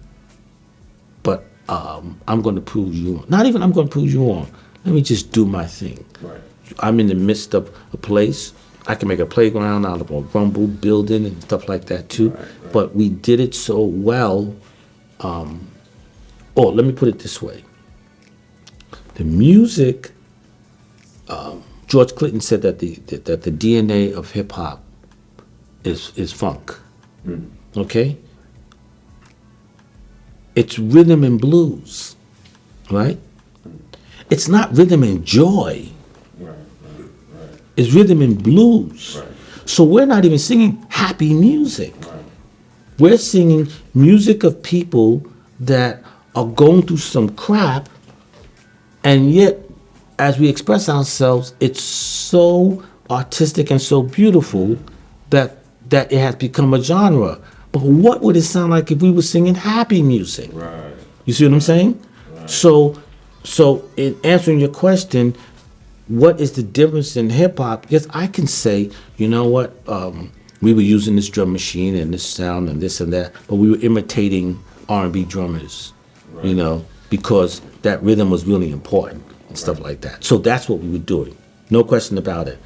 but I'm going to prove you wrong. Not even I'm going to prove you wrong. Let me just do my thing. Right. I'm in the midst of a place. I can make a playground out of a rumble building and stuff like that too. But we did it so well. Let me put it this way. The music, George Clinton said that the DNA of hip hop is funk. Okay? It's rhythm and blues, right? It's not rhythm and joy. It's rhythm and blues. So we're not even singing happy music. We're singing music of people that are going through some crap, and yet, as we express ourselves, it's so artistic and so beautiful that it has become a genre. But what would it sound like if we were singing happy music? You see what I'm saying? So in answering your question, what is the difference in hip hop? Yes, I can say, you know what, we were using this drum machine and this sound and this and that, but we were imitating R&B drummers, you know, because that rhythm was really important and stuff like that. So that's what we were doing, no question about it.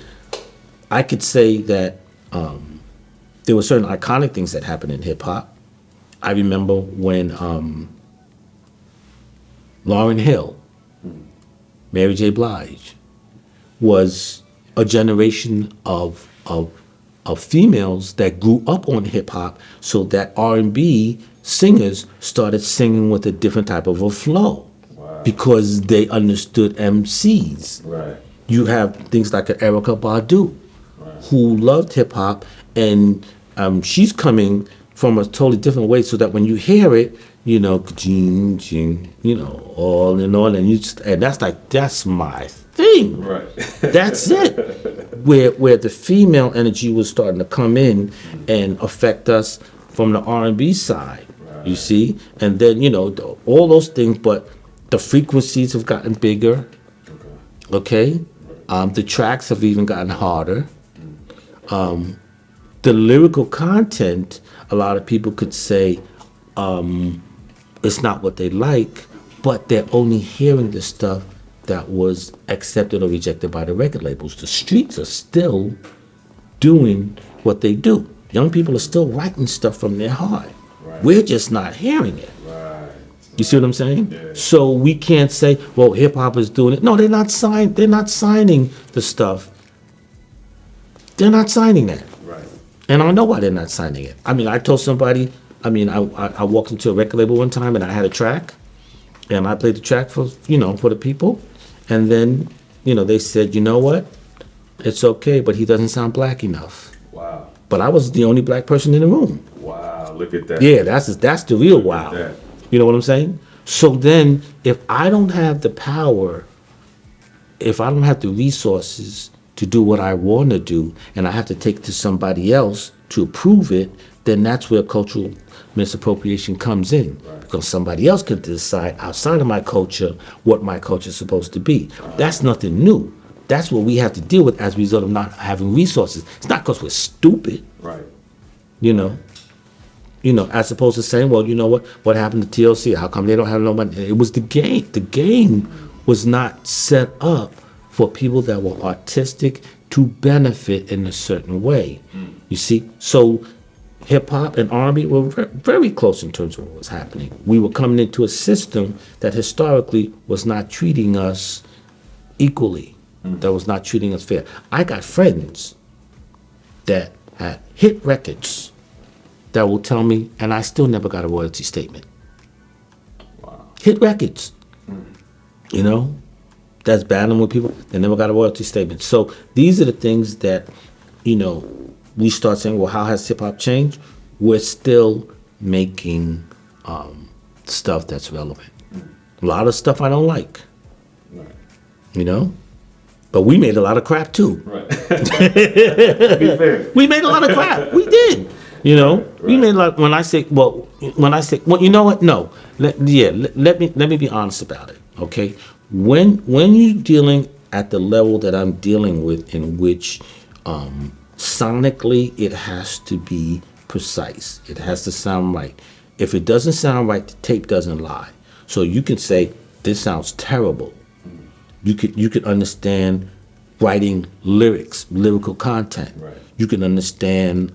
I could say that there were certain iconic things that happened in hip hop. I remember when Lauryn Hill, Mary J. Blige, was a generation of females that grew up on hip hop, so that R&B singers started singing with a different type of a flow because they understood MCs. You have things like Erykah Badu, who loved hip hop, and she's coming from a totally different way, so that when you hear it, you know, jing, jing, you know, all in all, and that's my thing. That's it. Where the female energy was starting to come in and affect us from the R&B side, you see, and then, you know, all those things, but the frequencies have gotten bigger. Okay, the tracks have even gotten harder. The lyrical content, a lot of people could say it's not what they like, but they're only hearing the stuff that was accepted or rejected by the record labels. The streets are still doing what they do. Young people are still writing stuff from their heart. We're just not hearing it. You see what I'm saying? So we can't say, well, hip hop is doing it. No, they're not signing the stuff. They're not signing that. And I know why they're not signing it. I mean, I told somebody, I walked into a record label one time and I had a track, and I played the track for the people. And then, they said, you know what? It's okay, but he doesn't sound black enough. Wow. But I was the only black person in the room. Wow, look at that. Yeah, that's the real wow. You know what I'm saying? So then, if I don't have the power, if I don't have the resources to do what I want to do, and I have to take it to somebody else to approve it, then that's where cultural misappropriation comes in. Because somebody else can decide outside of my culture what my culture is supposed to be. That's nothing new. That's what we have to deal with as a result of not having resources. It's not because we're stupid. Right. As opposed to saying, well, you know what happened to TLC? How come they don't have no money? It was the game. The game was not set up for people that were artistic to benefit in a certain way. You see? So hip hop and R&B were very close in terms of what was happening. We were coming into a system that historically was not treating us equally, that was not treating us fair. I got friends that had hit records that will tell me, and I still never got a royalty statement. Wow. Hit records. That's battling with people. They never got a royalty statement. So these are the things that, we start saying, well, how has hip hop changed? We're still making stuff that's relevant. A lot of stuff I don't like. Right. But we made a lot of crap too. Right. Be fair. We made a lot of crap. We did. Right. We made a lot. When I say, well, you know what? No. Let me be honest about it. Okay. When you're dealing at the level that I'm dealing with, in which sonically it has to be precise, it has to sound right. If it doesn't sound right, the tape doesn't lie. So you can say this sounds terrible. You could understand writing lyrics, lyrical content. Right. You can understand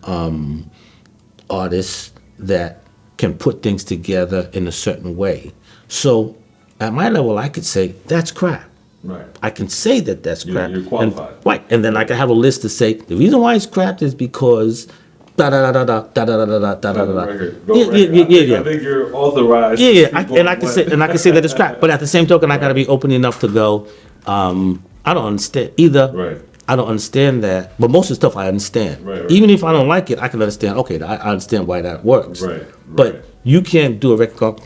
artists that can put things together in a certain way. So at my level, I could say that's crap. Right. I can say that that's crap. You're qualified. And then I can have a list to say the reason why it's crap is because da da da da da da da da da da da da. Yeah. I think you're authorized. Yeah. I can say that it's crap. But at the same token, I got to be open enough to go. I don't understand either. Right. I don't understand that, but most of the stuff I understand. Right. Even if I don't like it, I can understand. Okay, I understand why that works. Right. But you can't do a record called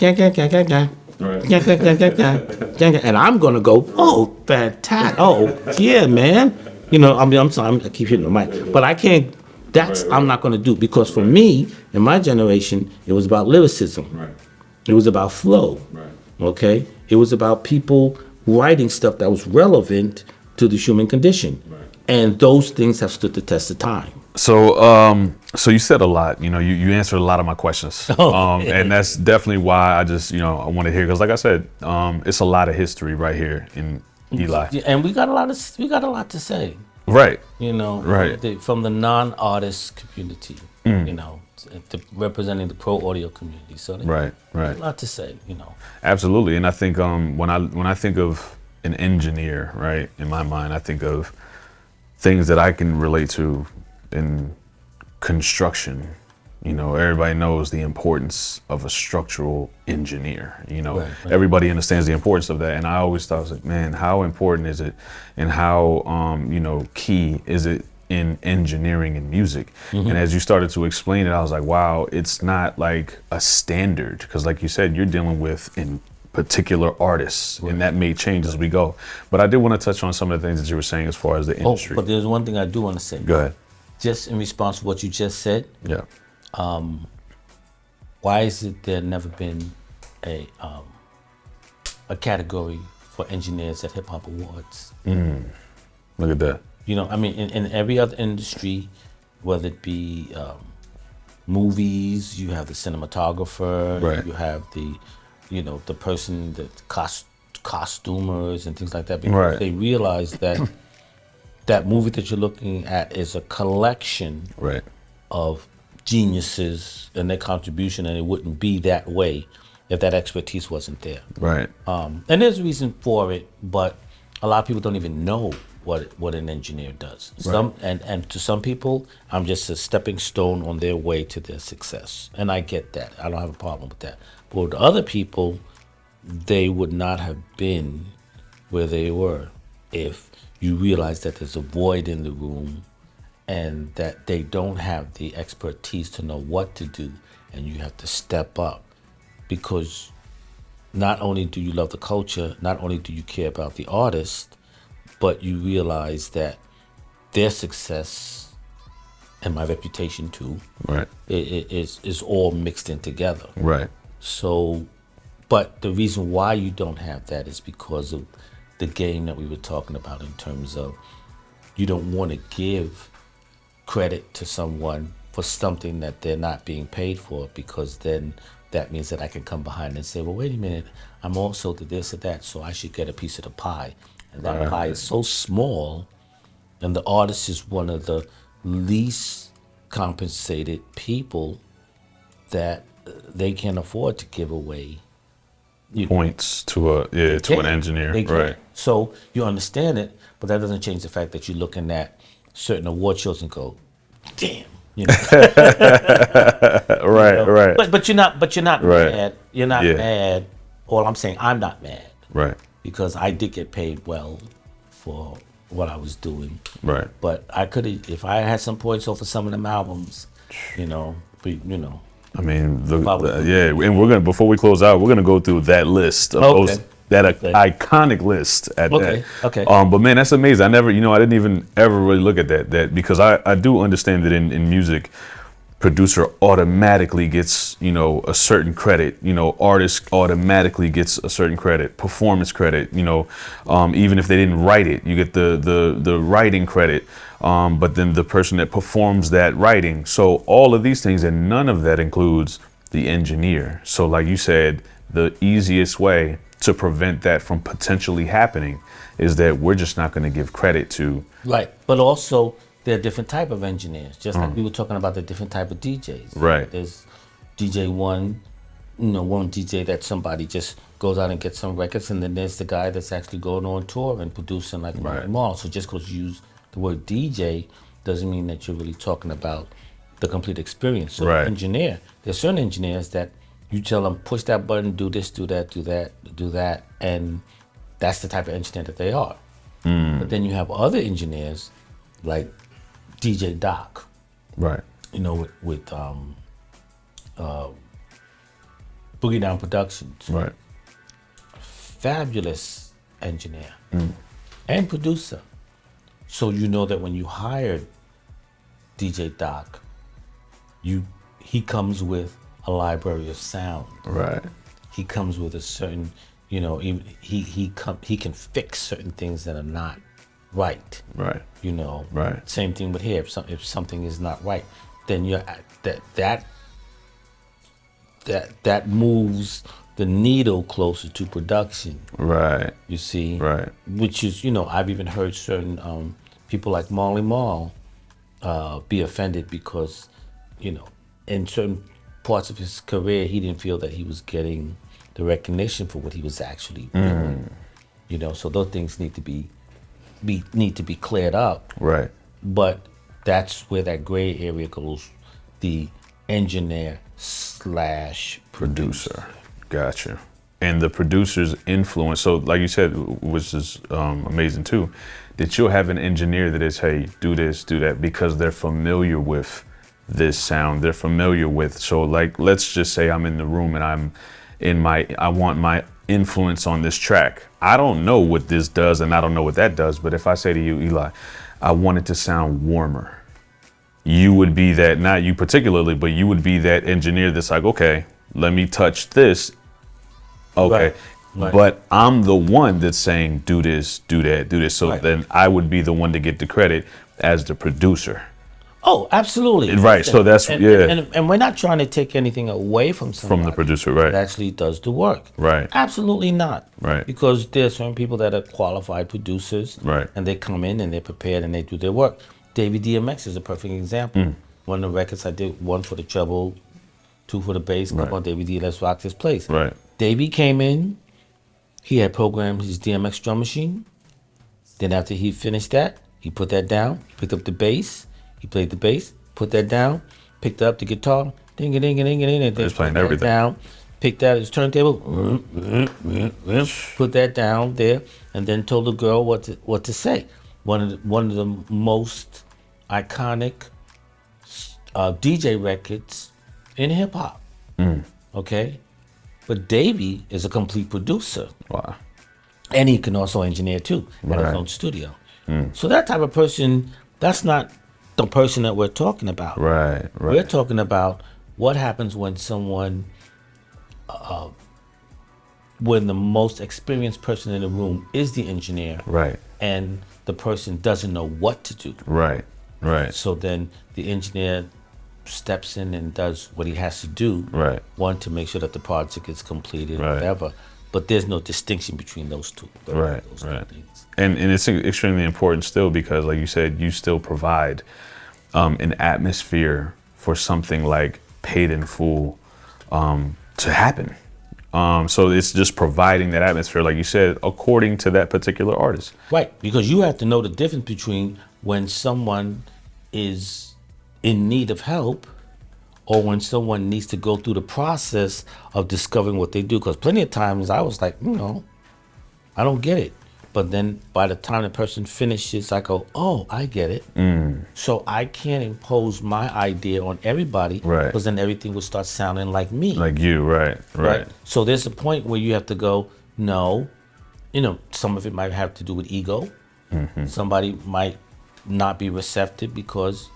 Right. and I'm gonna go, oh, fantastic, oh, yeah, man. I'm sorry, I keep hitting the mic, but I can't. I'm not gonna do, because for me, in my generation, it was about lyricism. Right. It was about flow. Right. Okay, it was about people writing stuff that was relevant to the human condition, and those things have stood the test of time. So you said a lot. You answered a lot of my questions, and that's definitely why I just I want to hear, because like I said, it's a lot of history right here in Eli, and we got a lot to say. Right. Right. From the non-artist community, representing the pro audio community. So right. A lot to say. Absolutely, and I think when I think of an engineer, right, in my mind, I think of things that I can relate to in construction. Everybody knows the importance of a structural engineer. Right. Everybody understands the importance of that. And I always thought, like, man, how important is it, and how key is it in engineering and music? Mm-hmm. And as you started to explain it, I was like, wow, it's not like a standard, because like you said, you're dealing with in particular artists, and that may change as we go. But I did want to touch on some of the things that you were saying as far as the industry. But there's one thing I do want to say. Go ahead. Just in response to what you just said. Yeah. Why is it there never been a category for engineers at hip hop awards? Look at that. In every other industry, whether it be movies, you have the cinematographer, right. You have the person, the costumers and things like that, because right. they realize that that movie that you're looking at is a collection right. of geniuses and their contribution, and it wouldn't be that way if that expertise wasn't there. Right. And there's a reason for it, but a lot of people don't even know what an engineer does. Right. And to some people, I'm just a stepping stone on their way to their success, and I get that. I don't have a problem with that. But with other people, they would not have been where they were if you realize that there's a void in the room, and that they don't have the expertise to know what to do, and you have to step up, because not only do you love the culture, not only do you care about the artist, but you realize that their success and my reputation too, right, is all mixed in together. Right. So, but the reason why you don't have that is because of the game that we were talking about, in terms of you don't want to give credit to someone for something that they're not being paid for, because then that means that I can come behind and say, well, wait a minute, I'm also the this or that, so I should get a piece of the pie. And that pie is so small, and the artist is one of the least compensated people, that they can't afford to give away points to an engineer. Right. So you understand it, but that doesn't change the fact that you're looking at certain award shows and go, damn. Right. But you're not right. mad. You're not mad. All I'm saying, I'm not mad. Right. Because I did get paid well for what I was doing. Right. But I could have, if I had some points off of some of them albums, I mean, and we're gonna, before we close out, we're gonna go through that list of those, that iconic list at that. Okay. But man, that's amazing. I didn't even ever really look at that because I do understand that in music, producer automatically gets a certain credit. Artist automatically gets a certain credit, performance credit. Even if they didn't write it, you get the writing credit. But then the person that performs that writing. So all of these things, and none of that includes the engineer. So like you said, the easiest way to prevent that from potentially happening is that we're just not going to give credit to. Right. But also, there are different type of engineers. Just like we were talking about the different type of DJs. Right. There's DJ one, one DJ that somebody just goes out and gets some records, and then there's the guy that's actually going on tour and producing like Right. Mall. So just because you use the word DJ doesn't mean that you're really talking about the complete experience. So Right. engineer, there's certain engineers that you tell them push that button, do this, do that, do that, do that, and that's the type of engineer that they are. But then you have other engineers like DJ Doc, Right. with Boogie Down Productions. Right. Fabulous engineer and producer. So you know that when you hired DJ Doc, he comes with a library of sound. Right. He comes with a certain, he can fix certain things that are not right. Right. Right. Same thing with here. If something is not right, then that moves the needle closer to production. Right. You see. Right. Which is, I've even heard certain people like Marley Marl be offended because, in certain parts of his career, he didn't feel that he was getting the recognition for what he was actually doing. So those things need to be cleared up. Right. But that's where that gray area goes, the engineer / producer. Gotcha. And the producer's influence. So like you said, which is amazing too, that you'll have an engineer that is, hey, do this, do that, because they're familiar with this sound. They're familiar with, so like, let's just say I'm in the room and I want my influence on this track. I don't know what this does and I don't know what that does, but if I say to you, Eli, I want it to sound warmer, you would be that, not you particularly, but you would be that engineer that's like, okay, let me touch this. Okay. Right. But I'm the one that's saying, do this, do that, do this. So Right. then I would be the one to get the credit as the producer. Oh, absolutely. Right. So that's, And we're not trying to take anything away from somebody from the producer. Right. that actually does the work. Right. Absolutely not. Right. Because there are certain people that are qualified producers. Right. And they come in and they're prepared and they do their work. David DMX is a perfect example. One of the records I did, one for the treble, two for the bass. Come Right. on, Davey D, let's rock this place. Right. Davey came in. He had programmed his DMX drum machine. Then after he finished that, he put that down, picked up the bass. He played the bass, put that down, picked up the guitar, ding-a-ding-a-ding-a-ding, He's playing everything. down, picked out his turntable, put that down there, and then told the girl what to say. One of the most iconic DJ records in hip hop. Okay, but Davey is a complete producer, Wow. and he can also engineer too at his Right. own studio. So that type of person, that's not the person that we're talking about. Right. We're Right. talking about what happens when someone, when the most experienced person in the room is the engineer, Right. and the person doesn't know what to do. Right. Right. So then the engineer steps in and does what he has to do. Right. One, to make sure that the project is completed, Right. whatever. But there's no distinction between those two. Right, Those two right. things. And it's extremely important still because, like you said, you still provide an atmosphere for something like Paid in Full to happen. So it's just providing that atmosphere, like you said, according to that particular artist. Right, because you have to know the difference between when someone is in need of help or when someone needs to go through the process of discovering what they do. Because plenty of times I was like, I don't get it. But then by the time the person finishes, I go, oh, I get it. So I can't impose my idea on everybody, Right. because then everything will start sounding like me. Like you, right, right. So there's a point where you have to go, no, some of it might have to do with ego. Somebody might not be receptive because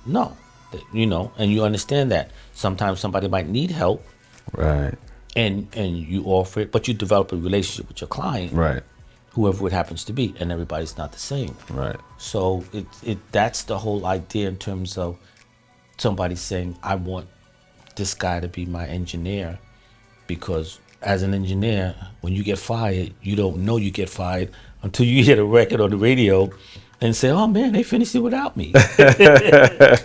and you understand that. Sometimes somebody might need help Right, and you offer it, but you develop a relationship with your client, right, whoever it happens to be, and everybody's not the same. right, So that's the whole idea in terms of somebody saying, I want this guy to be my engineer because as an engineer, when you get fired, you don't know you get fired until you hear a record on the radio and say, "Oh man, they finished it without me."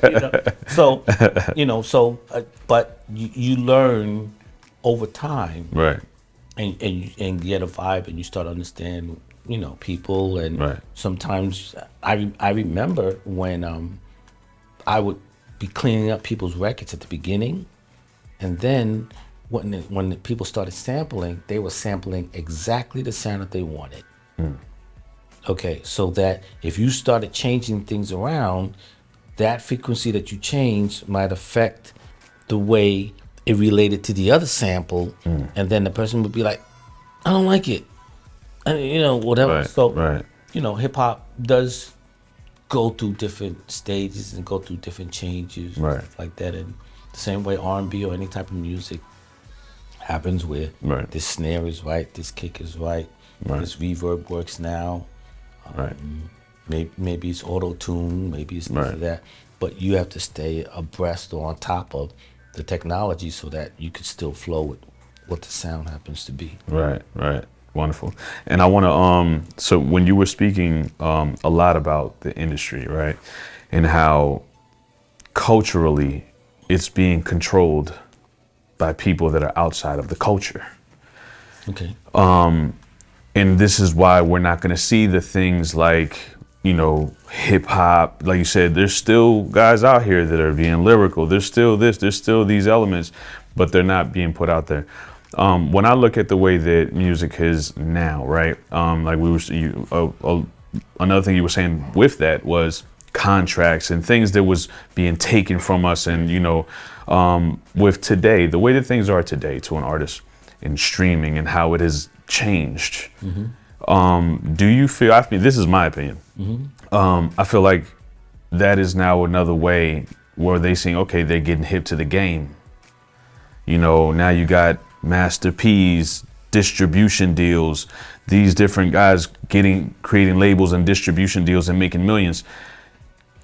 You know? So, but you learn over time, Right. and get a vibe, and you start to understand, people, and Right. sometimes I remember when I would be cleaning up people's records at the beginning, and then when the people started sampling, they were sampling exactly the sound that they wanted. Okay, so that if you started changing things around, that frequency that you changed might affect the way it related to the other sample, and then the person would be like, "I don't like it," and whatever. Right. So, Right. hip hop does go through different stages and go through different changes, and Right. stuff like that. And the same way R&B or any type of music happens, where Right. this snare is right, this kick is right, Right. this reverb works now. Right. Maybe it's auto tune, maybe it's this Right. or that, but you have to stay abreast or on top of the technology so that you can still flow with what the sound happens to be. Right, right. Wonderful. And I want to, so when you were speaking a lot about the industry, right, and how culturally it's being controlled by people that are outside of the culture. Okay. And this is why we're not going to see the things like, hip hop. Like you said, there's still guys out here that are being lyrical. There's still this, there's still these elements, but they're not being put out there. When I look at the way that music is now, right? Like another thing you were saying with that was contracts and things that was being taken from us. And, with today, the way that things are today to an artist in streaming and how it has changed. Do you feel, this is my opinion. I feel like that is now another way where they saying, okay, they're getting hip to the game. Now you got Master P's, distribution deals, these different guys creating labels and distribution deals and making millions.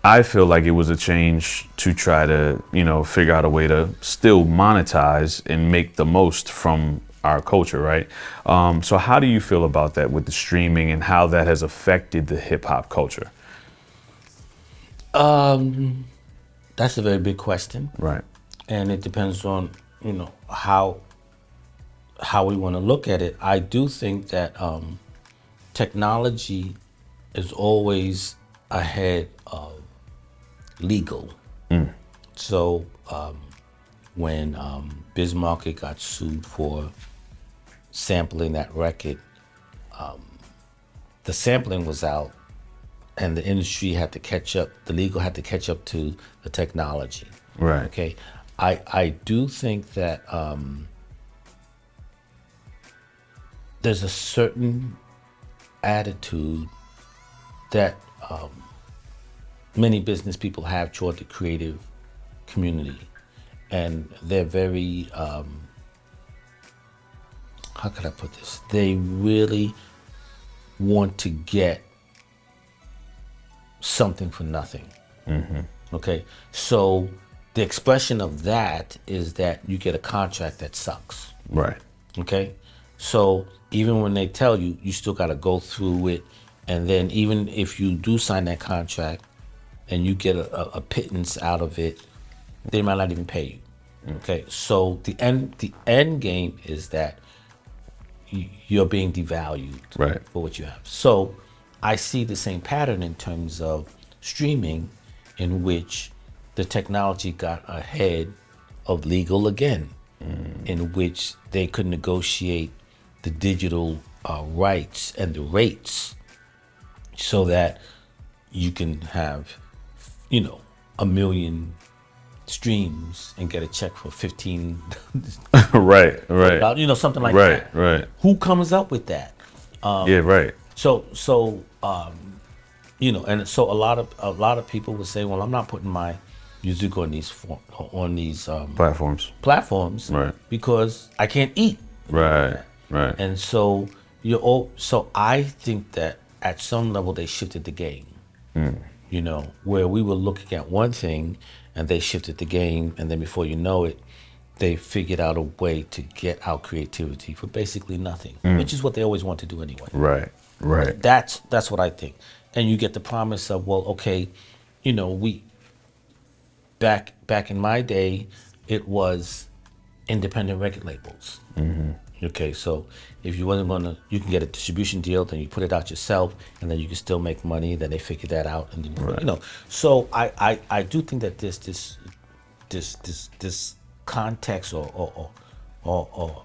I feel like it was a change to try to, figure out a way to still monetize and make the most from our culture, right? So how do you feel about that with the streaming and how that has affected the hip hop culture? That's a very big question. Right. And it depends on, how we want to look at it. I do think that technology is always ahead of legal. So when Biz Markie got sued for sampling that record, the sampling was out and the industry had to catch up, the legal had to catch up to the technology. Right. Okay. I do think that there's a certain attitude that many business people have toward the creative community, and they're very how could I put this? They really want to get something for nothing. Okay, so the expression of that is that you get a contract that sucks. Right. Okay, so even when they tell you, you still got to go through it, and then even if you do sign that contract and you get a pittance out of it, they might not even pay you. Okay, so the end game is that you're being devalued, Right. for what you have. So I see the same pattern in terms of streaming, in which the technology got ahead of legal again, in which they could negotiate the digital rights and the rates so that you can have, 1 million streams and get a check for 15 Right. Right. something like Right. that. Right. Who comes up with that? Yeah. Right. So and so a lot of people would say, well, I'm not putting my music on these Platforms. platforms, Right. because I can't eat. Right. Right. And so so I think that at some level they shifted the game. Where we were looking at one thing and they shifted the game, and then before you know it, they figured out a way to get our creativity for basically nothing, which is what they always want to do anyway. Right. That's what I think. And you get the promise of, well, okay, we back in my day, it was independent record labels. Okay, so if you wasn't gonna, you can get a distribution deal, then you put it out yourself, and then you can still make money. Then they figure that out, and then, So I do think that this context or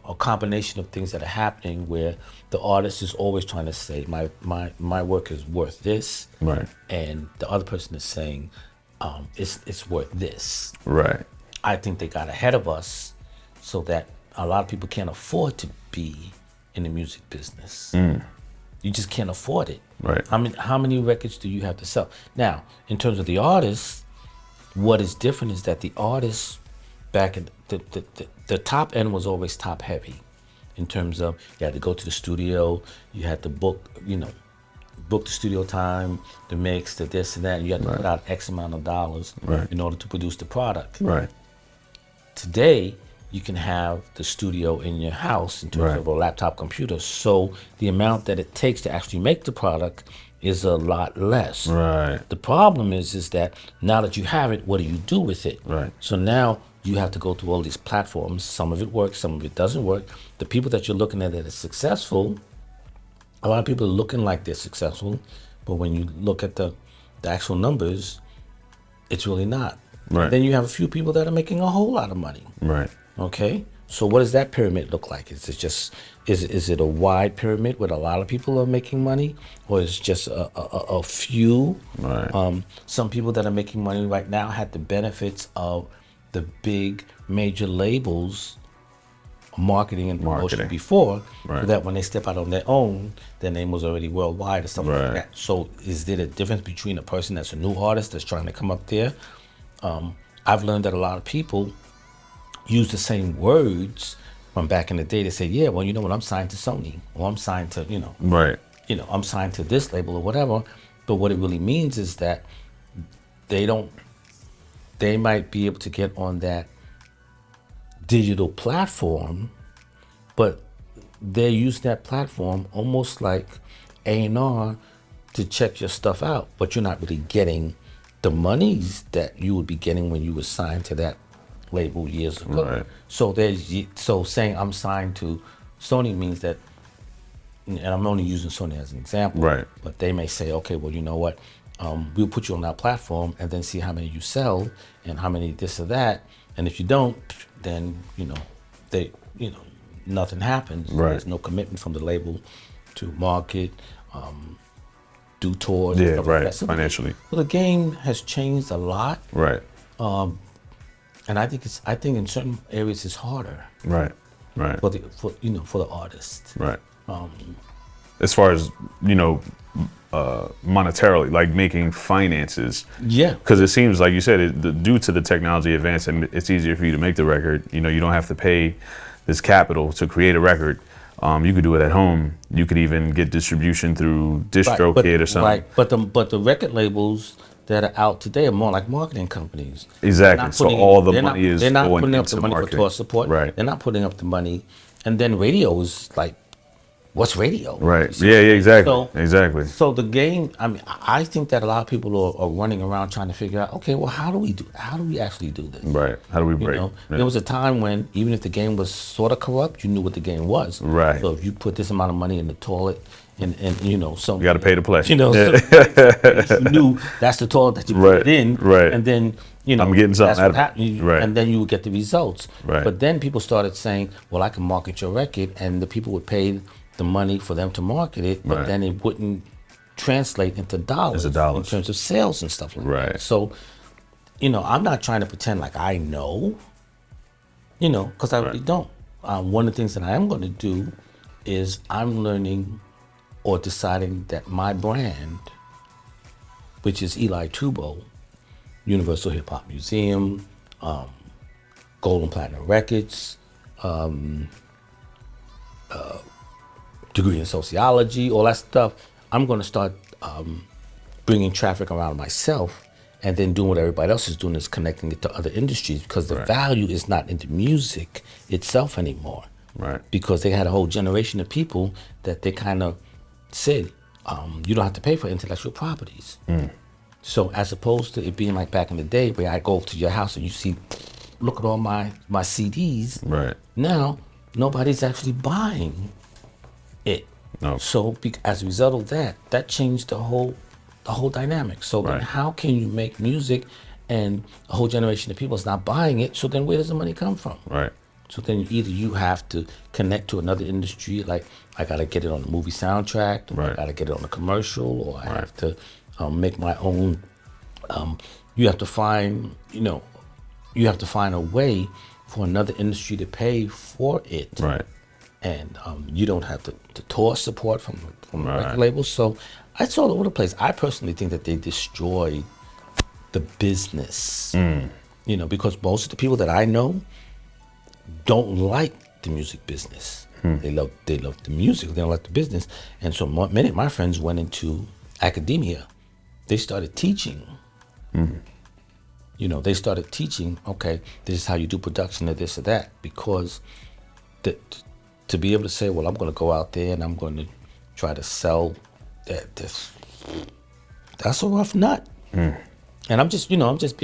a combination of things that are happening where the artist is always trying to say my work is worth this, Right. and the other person is saying it's worth this. Right. I think they got ahead of us, so that a lot of people can't afford to be in the music business. You just can't afford it. Right. How many records do you have to sell? Now, in terms of the artists, what is different is that the artists back in the top end was always top heavy, in terms of you had to go to the studio, you had to book the studio time, the mix, the this and that, and you had to put out X amount of dollars in order to produce the product. Right. Today, you can have the studio in your house in terms of a laptop computer. So the amount that it takes to actually make the product is a lot less. Right. The problem is that now that you have it, what do you do with it? Right. So now you have to go through all these platforms. Some of it works, some of it doesn't work. The people that you're looking at that are successful, a lot of people are looking like they're successful, but when you look at the actual numbers, it's really not. Right. Then you have a few people that are making a whole lot of money. Right. Okay, so what does that pyramid look like? Is it just is it a wide pyramid with a lot of people are making money, or is it just a few? Right. Some people that are making money right now had the benefits of the big major labels marketing and promotion before, so that when they step out on their own, their name was already worldwide or something like that. So is there a difference between a person that's a new artist that's trying to come up there? I've learned that a lot of people use the same words from back in the day. They say, yeah, well, I'm signed to Sony, or I'm signed to, I'm signed to this label or whatever. But what it really means is that they might be able to get on that digital platform, but they use that platform almost like A&R to check your stuff out, but you're not really getting the monies that you would be getting when you were signed to that label years ago. Right. So saying I'm signed to Sony means that, and I'm only using Sony as an example, but they may say, okay, well, you know what, we'll put you on that platform and then see how many you sell and how many this or that, and if you don't, then nothing happens. Right. There's no commitment from the label to market, do tours, Yeah, stuff right. like that. Financially. Well, the game has changed a lot. Right. And I think in certain areas it's harder. Right. Right. For the artist. Right. As far as monetarily, like making finances. Yeah. Because it seems like you said, due to the technology advancing, it's easier for you to make the record. You don't have to pay this capital to create a record. You could do it at home. You could even get distribution through DistroKid or something. Right. But the record labels that are out today are more like marketing companies. Exactly. So all the money is they're not going putting up into the money marketing. for tour support. Right. They're not putting up the money, and then radio is like, what's radio? Right. Yeah. Exactly. Exactly. So the game. I mean, I think that a lot of people are running around trying to figure out, okay, well, how do we actually do this? Right. How do we break? Yeah. There was a time when even if the game was sort of corrupt, you knew what the game was. Right. So if you put this amount of money in the toilet, and so you got to pay to play. you knew that's the toilet that you put it in. Right. And then I'm getting something out of it. Right. And then you would get the results. Right. But then people started saying, well, I can market your record, and the people would pay the money for them to market it, but then it wouldn't translate into dollars in terms of sales and stuff like that. So, I'm not trying to pretend like I know, because I really don't. One of the things that I am going to do is I'm learning or deciding that my brand, which is Elai Tubo, Universal Hip Hop Museum, Gold and Platinum Records, degree in sociology, all that stuff, I'm going to start bringing traffic around myself and then doing what everybody else is doing is connecting it to other industries, because the value is not in the music itself anymore. Right. Because they had a whole generation of people that they kind of said, you don't have to pay for intellectual properties. So as opposed to it being like back in the day where I go to your house and you see, look at all my CDs. Right. Now, nobody's actually buying it. No. So as a result of that, that changed the whole dynamic. So then how can you make music and a whole generation of people is not buying it? So then where does the money come from? Right. So then either you have to connect to another industry, like I got to get it on the movie soundtrack, or I got to get it on a commercial, or I have to make my own. You have to find, you have to find a way for another industry to pay for it. Right. And you don't have the tour support from the record labels. So it's all over the place. I personally think that they destroy the business, because most of the people that I know don't like the music business. They love the music. They don't like the business. And so many of my friends went into academia. They started teaching. They started teaching. Okay, this is how you do production, or this or that, because to be able to say, well, I'm going to go out there and I'm going to try to sell that's a rough nut. And I'm just being honest.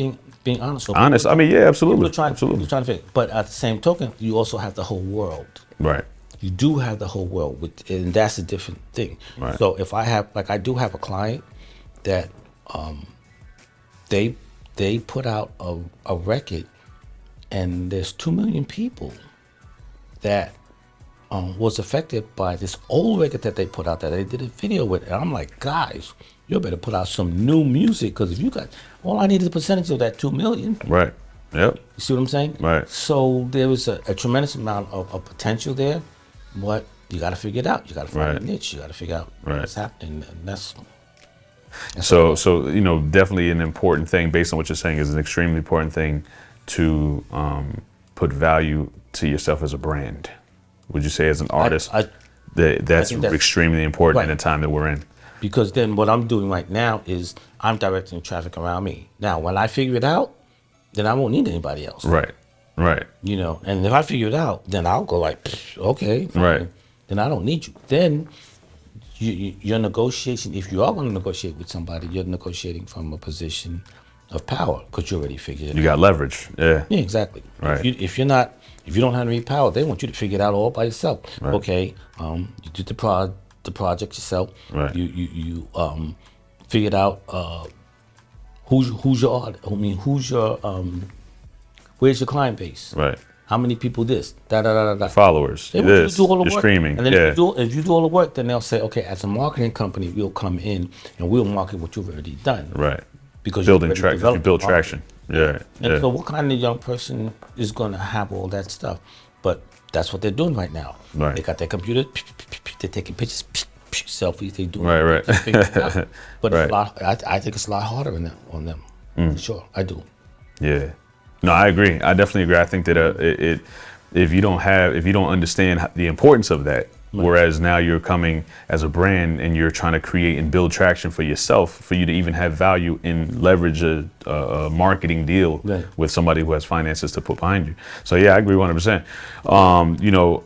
So Honest. I mean, yeah, absolutely. People trying to figure. But at the same token, you also have the whole world. Right. You do have the whole world, and that's a different thing. Right. So if I do have a client that they put out a record, and there's 2 million people that was affected by this old record that they put out that they did a video with. And I'm like, guys, you better put out some new music, because if you got, all I need is a percentage of that 2 million. Right. Yep. You see what I'm saying? Right. So there was a tremendous amount of potential there, but you got to figure it out. You got to find a niche. You got to figure out what's happening. And that's so definitely an important thing, based on what you're saying, is an extremely important thing to put value to yourself as a brand. Would you say, as an artist, that's extremely important in the time that we're in? Because then what I'm doing right now is I'm directing traffic around me. Now, when I figure it out, then I won't need anybody else. Right. Right. And if I figure it out, then I'll go like, okay, fine. Right. Then I don't need you. Then your negotiation, if you are going to negotiate with somebody, you're negotiating from a position of power, because you already figured it out. You got leverage. Yeah. Yeah, exactly. Right. If you don't have any power, they want you to figure it out all by yourself. Right. Okay, you did the project yourself. Right. You figured out who's your where's your client base? Right. How many people this? Da. Followers. They want you to do all the You're work. streaming. And then Yeah. if you do all the work, then they'll say, okay, as a marketing company, we'll come in and we'll market what you've already done. Right. Because Building traction. You build traction. Yeah. And so what kind of young person is going to have all that stuff? But that's what they're doing right now. Right. They got their computer, they're taking pictures, selfies, they do Right. But Right. it's a lot, I think it's a lot harder on them. For sure, I do. Yeah. No, I agree. I definitely agree. I think that if you don't understand the importance of that, whereas now you're coming as a brand and you're trying to create and build traction for yourself, for you to even have value and leverage a marketing deal with somebody who has finances to put behind you. So yeah, I agree 100%.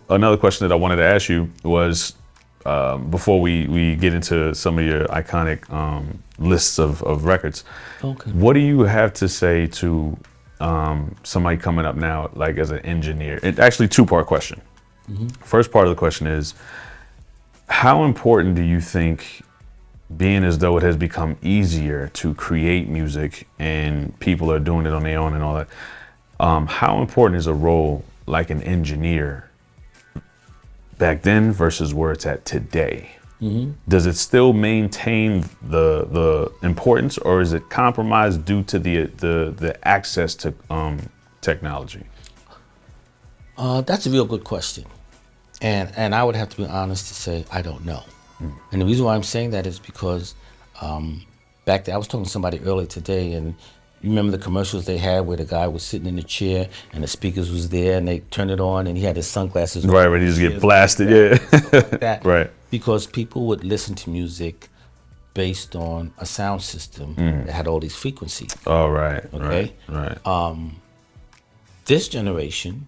Another question that I wanted to ask you was, before we get into some of your iconic lists of records, what do you have to say to somebody coming up now, like as an engineer? It actually, two-part question. First part of the question is, how important do you think, being as though it has become easier to create music and people are doing it on their own and all that, how important is a role like an engineer back then versus where it's at today? Does it still maintain the importance, or is it compromised due to the access to technology? That's a real good question. And I would have to be honest to say I don't know. And the reason why I'm saying that is because back there, I was talking to somebody earlier today, and you remember the commercials they had where the guy was sitting in the chair and the speakers was there and they turned it on and he had his sunglasses on. Right, where he just get blasted, yeah. That, right. Because people would listen to music based on a sound system that had all these frequencies. Oh, right. Okay. Right. This generation,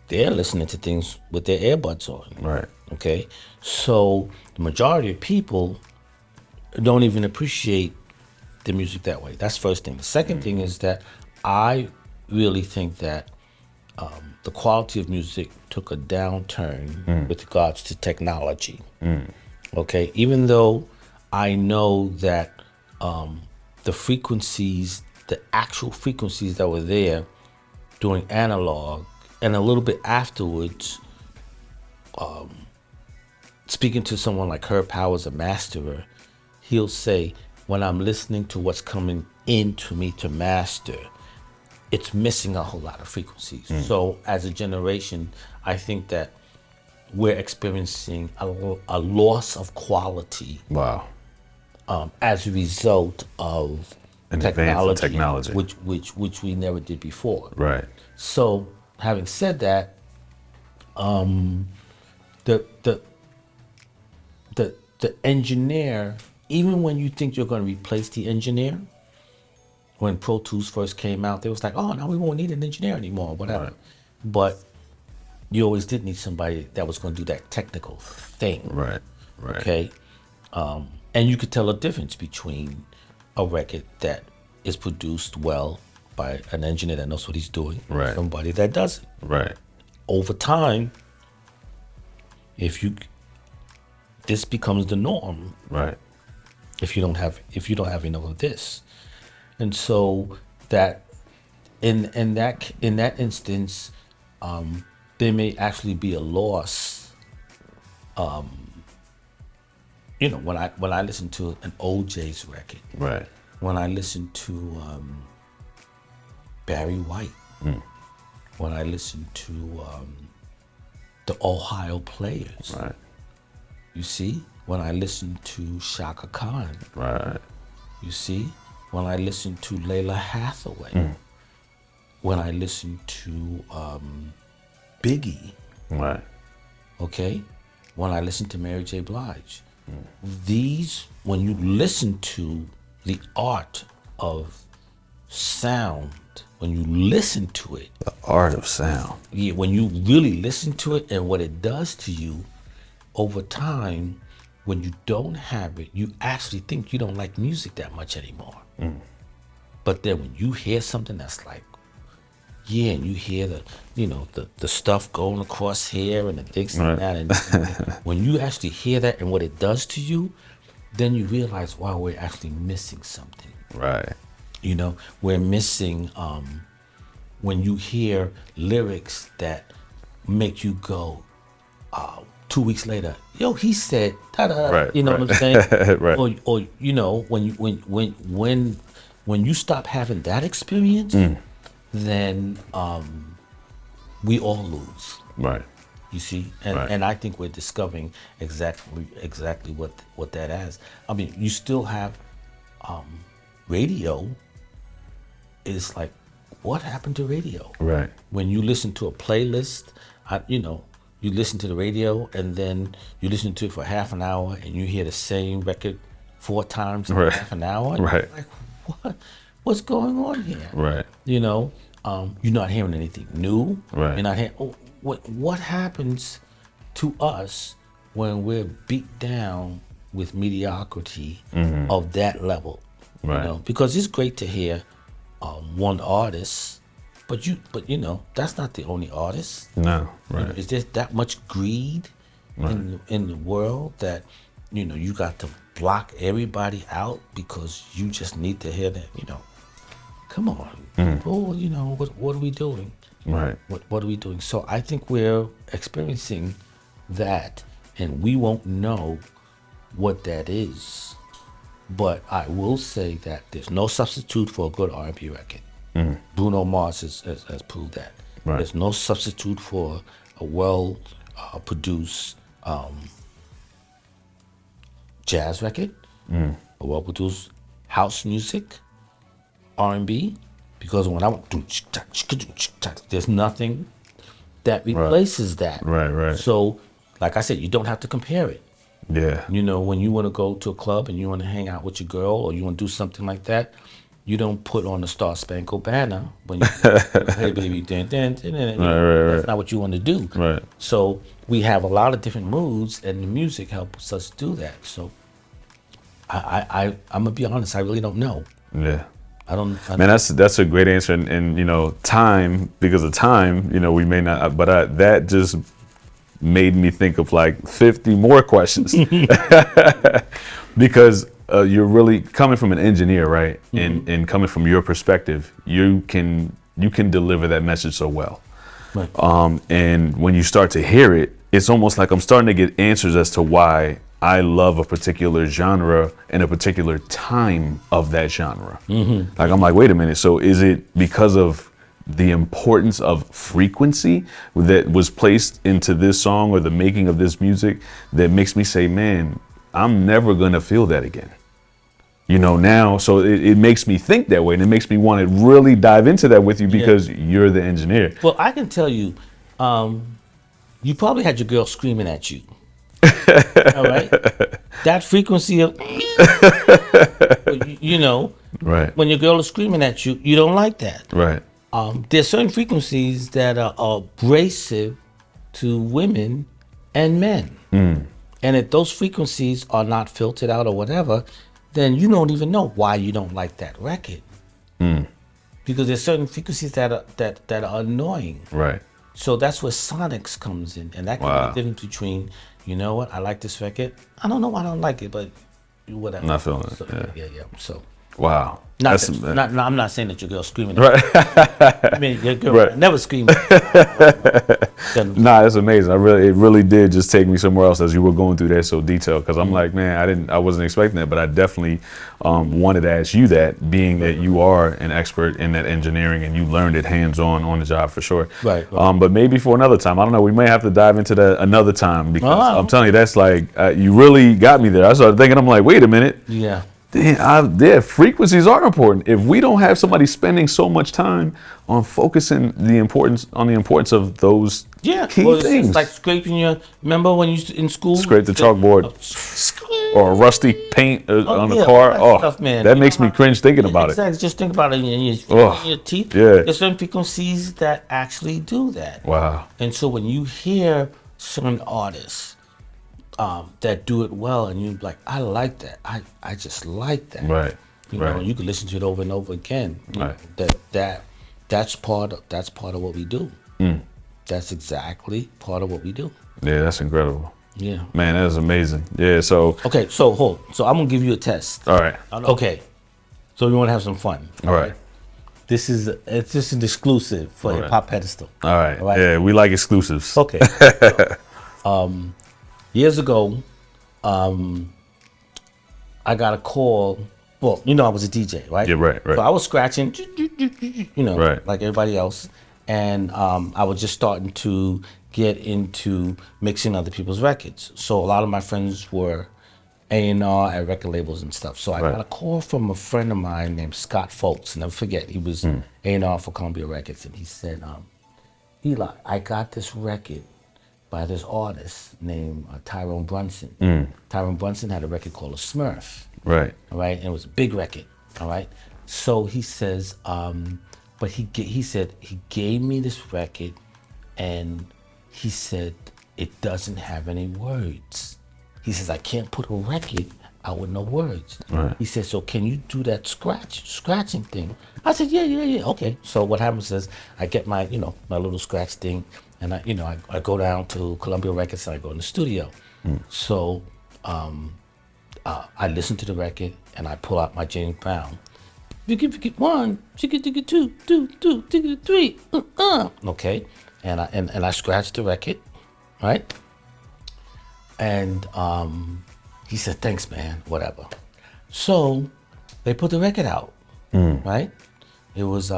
they're listening to things with their earbuds on. Right. Okay. So the majority of people don't even appreciate the music that way. That's first thing. The second thing is that I really think that the quality of music took a downturn with regards to technology. Okay, even though I know that the frequencies, the actual frequencies that were there during analog and a little bit afterwards, speaking to someone like Herb Powers, a masterer, he'll say, when I'm listening to what's coming into me to master, it's missing a whole lot of frequencies. So as a generation, I think that we're experiencing a loss of quality Wow. as a result of An advance in technology. which we never did before. Right. So having said that, the engineer, even when you think you're going to replace the engineer, when Pro Tools first came out, they was like, oh, now we won't need an engineer anymore, whatever. Right. But you always did need somebody that was going to do that technical thing. Right. Okay. And you could tell a difference between a record that is produced well by an engineer that knows what he's doing, Right. and somebody that doesn't. Right. Over time, this becomes the norm. Right. If you don't have enough of this, and so that in that instance, there may actually be a loss. When I listen to an OJ's record, Right. when I listen to Barry White, when I listen to the Ohio Players, Right. you see, when I listen to Shaka Khan, Right. you see, when I listen to Layla Hathaway, when I listen to Biggie, Right. okay, when I listen to Mary J. Blige, these, when you listen to the art of sound, when you listen to it, The art of sound. yeah, when you really listen to it and what it does to you over time, when you don't have it, you actually think you don't like music that much anymore. But then when you hear something that's like, yeah, and you hear the stuff going across here and the this and that, and when you actually hear that and what it does to you, then you realize, wow, we're actually missing something. Right. We're missing when you hear lyrics that make you go 2 weeks later, yo, he said ta-da, Right, you know right. what I'm saying? Right. Or when you stop having that experience, then we all lose. Right. You see, and Right. and I think we're discovering exactly what that is. I mean, you still have radio. Is like, what happened to radio? Right. When you listen to a playlist, you listen to the radio and then you listen to it for half an hour and you hear the same record 4 times in Right. half an hour. And Right. you're like, what's going on here? Right. You're not hearing anything new. Right. You're not hearing. What happens to us when we're beat down with mediocrity of that level? Right. Because it's great to hear one artist, but that's not the only artist. No. Right. Is there that much greed in the world that you got to block everybody out because you just need to hear that? Come on, people. What are we doing? Right. What are we doing? So I think we're experiencing that, and we won't know what that is. But I will say that there's no substitute for a good R&B record. Bruno Mars has proved that. Right. There's no substitute for a well produced jazz record, a well produced house music, R&B, because when I went, there's nothing that replaces that. Right. Right. So, like I said, you don't have to compare it. Yeah. You know, when you want to go to a club and you want to hang out with your girl or you want to do something like that, you don't put on the Star Spangled Banner when you hey baby, that's not what you want to do. Right. So we have a lot of different moods, and the music helps us do that. So I'm gonna be honest, I really don't know. Yeah. I don't. Man, that's a great answer, and you know, time, because of time, you know, we may not, but that just made me think of like 50 more questions because you're really coming from an engineer, right? And coming from your perspective, you can deliver that message so well. Right. And when you start to hear it, it's almost like I'm starting to get answers as to why I love a particular genre and a particular time of that genre. Like, I'm like, wait a minute. So is it because of the importance of frequency that was placed into this song or the making of this music that makes me say, man, I'm never going to feel that again? You know, now, so it makes me think that way, and it makes me want to really dive into that with you because you're the engineer. Well, I can tell you, you probably had your girl screaming at you. All right? That frequency of, you know, Right. when your girl is screaming at you, you don't like that. Right. There's certain frequencies that are abrasive to women and men. And if those frequencies are not filtered out or whatever, then you don't even know why you don't like that record. Because there's certain frequencies that are annoying. Right. So that's where sonics comes in, and that can be the difference between, you know what, I like this record. I don't know why I don't like it, but whatever. I'm not feeling it. So, yeah. So Wow. I'm not saying that your girl's screaming. Right. I mean, your girl never screaming. Nah, it's amazing. It really did just take me somewhere else as you were going through that so detailed. Because I'm like, man, I wasn't expecting that, but I definitely wanted to ask you that, being that you are an expert in that engineering and you learned it hands-on on the job for sure. Right. But maybe for another time. I don't know. We may have to dive into that another time because I'm telling you, that's like you really got me there. I started thinking, I'm like, wait a minute. Yeah. Frequencies are important. If we don't have somebody spending so much time on focusing the importance of those key things, it's like scraping your. Remember when you in school? Scrape the chalkboard or rusty paint on the car. Stuff, man. That makes me cringe thinking about it. Just think about it in your teeth. Yeah. There's certain frequencies that actually do that. Wow. And so when you hear certain artists that do it well, and you're like, I like that. I just like that. Right. You know, and you can listen to it over and over again. Right. That's part of what we do. That's exactly part of what we do. Yeah, that's incredible. Yeah. Man, that is amazing. Yeah. So. Okay. So hold. So I'm gonna give you a test. All right. Okay. So we want to have some fun. All right. It's just an exclusive for Hip Hop Pedestal. All right. Yeah, we like exclusives. Okay. Years ago, I got a call. Well, you know, I was a DJ, right? Yeah, right. So I was scratching, you know, Right. like everybody else, and I was just starting to get into mixing other people's records. So a lot of my friends were A&R at record labels and stuff. So I got a call from a friend of mine named Scott Foltz. Never forget, he was A&R for Columbia Records, and he said, Eli, I got this record by this artist named Tyrone Brunson. Tyrone Brunson had a record called A Smurf. Right. All right, and it was a big record. All right, so he says, but he said he gave me this record, and he said it doesn't have any words. He says I can't put a record out with no words. Right. He said, so can you do that scratching thing? I said, yeah. Okay. So what happens is I get my my little scratch thing, and I go down to Columbia Records and I go in the studio. So I listen to the record and I pull out my James Brown. Get one, get two, get three. Okay, and I scratch the record, right? And he said, thanks, man, whatever. So they put the record out, right? It was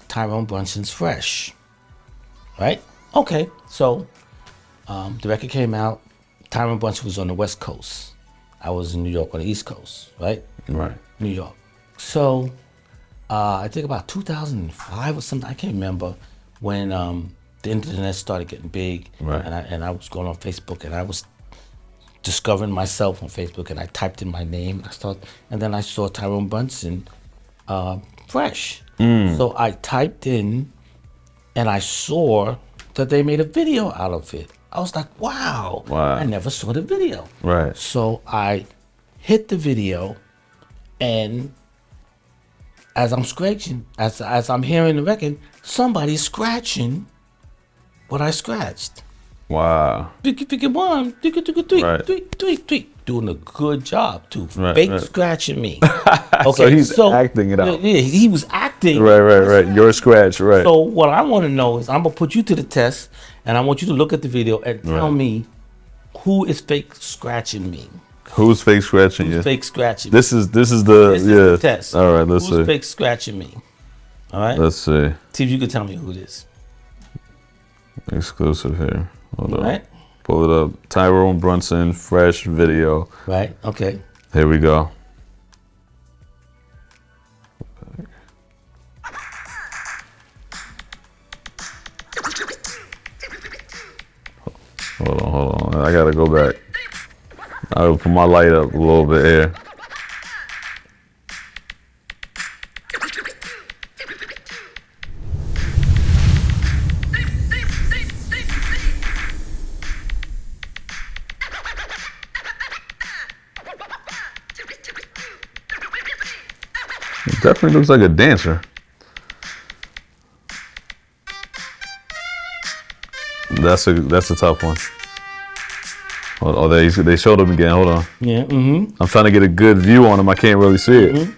Tyrone Brunson's Fresh, right? Okay, so the record came out. Tyrone Brunson was on the West Coast. I was in New York on the East Coast, right? Right. New York. So I think about 2005 or something, I can't remember, when the internet started getting big. Right. And I was going on Facebook and I was discovering myself on Facebook, and I typed in my name. And then I saw Tyrone Brunson, fresh. So I typed in, and I saw that they made a video out of it. I was like, wow. I never saw the video. Right. So I hit the video, and as I'm scratching, as I'm hearing the record, somebody's scratching what I scratched. Wow. Picky one, tweet. Doing a good job too. Fake scratching me. Okay, So he's acting it out. Yeah, he was acting. Right. Your scratch, right. So what I want to know is, I'm gonna put you to the test, and I want you to look at the video and tell me who is fake scratching me. Who's fake scratching you? Fake scratching me. This is the test. All right, let's see. Who's fake scratching me? All right. Let's see. See if you can tell me who it is. Exclusive here. Hold on. Right. Pull it up. Tyrone Brunson, fresh video. Right. Okay. Here we go. Hold on. I gotta go back. I'll put my light up a little bit here. It definitely looks like a dancer. That's a tough one. Oh, they showed him again. Hold on. Yeah. Mm-hmm. I'm trying to get a good view on him. I can't really see it.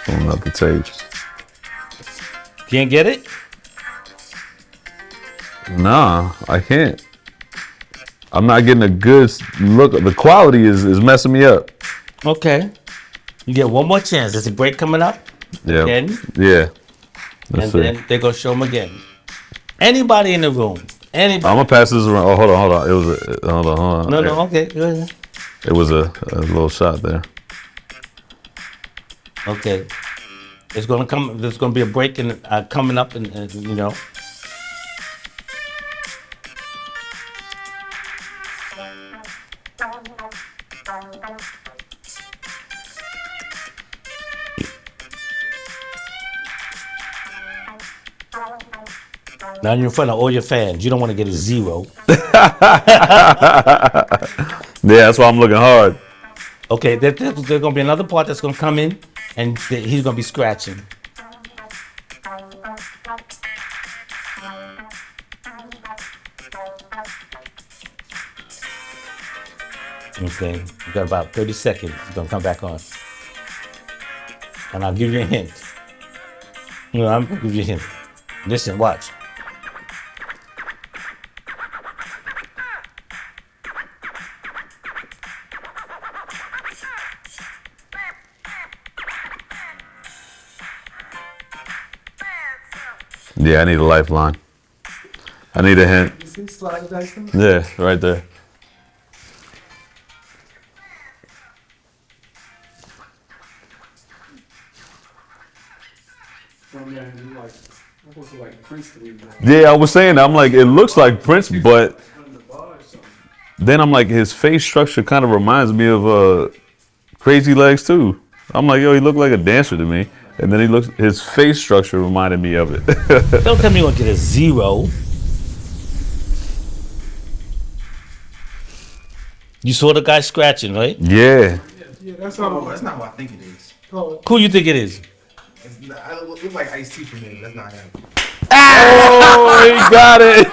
Pulling up the tapes. Can't get it? Nah, I can't. I'm not getting a good look. The quality is messing me up. Okay. You get one more chance. There's a break coming up. Yeah. Again. Yeah. And then they're going to show them again. Anybody in the room. Anybody. I'm going to pass this around. Oh, hold on. It was hold on. No, okay. Go ahead. It was a little shot there. Okay. It's going to come. There's going to be a break coming up, and you know. Now you're in front of all your fans. You don't want to get a 0. Yeah, that's why I'm looking hard. Okay, there's going to be another part that's going to come in, and he's going to be scratching. Okay, you got about 30 seconds. It's going to come back on. And I'll give you a hint. No, I'm going to give you a hint. Listen, watch. Yeah, I need a lifeline. I need a hint. Yeah, right there. Yeah, I was saying, I'm like, it looks like Prince, but then I'm like, his face structure kind of reminds me of Crazy Legs too. I'm like, yo, he looked like a dancer to me. And then his face structure reminded me of it. Don't tell me you're going to get a 0. You saw the guy scratching, right? Yeah. Yeah, that's not what I think it is. Who you think it is? It looks like Ice-T for me. That's not him. Oh, he got it.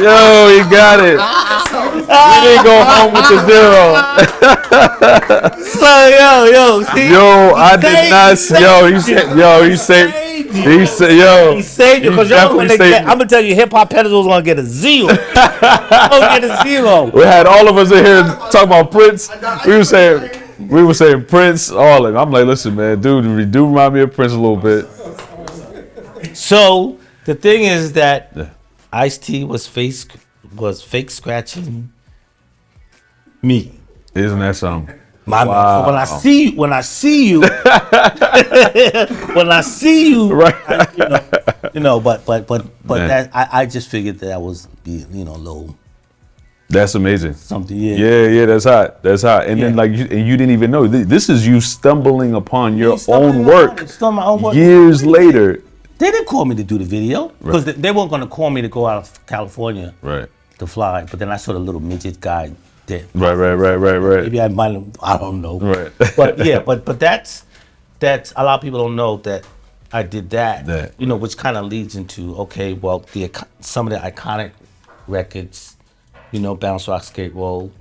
Yo, he got it. He didn't go home with the 0. So, see? Yo, I did not see. He said, he saved you because I'm gonna tell you, hip hop pedestals gonna get a 0. Gonna get a 0. We had all of us in here talking about Prince. We were saying Prince, all of it. I'm like, listen, man, dude, you do remind me of Prince a little bit. So the thing is that Ice-T was fake scratching me. Isn't that something? My man. So when I see you, when I see you, Right. but Man. that I just figured that was a little That's amazing. something. Yeah, that's hot. That's hot. And then like you didn't even know. This is you stumbling upon your own work My own work. years later. They didn't call me to do the video because they weren't going to call me to go out of California Right. to fly. But then I saw the little midget guy there. Right. Maybe I might have, I don't know. Right. But yeah, but that's a lot of people don't know that I did that. Which kind of leads into some of the iconic records, Bounce Rock Skate Roll,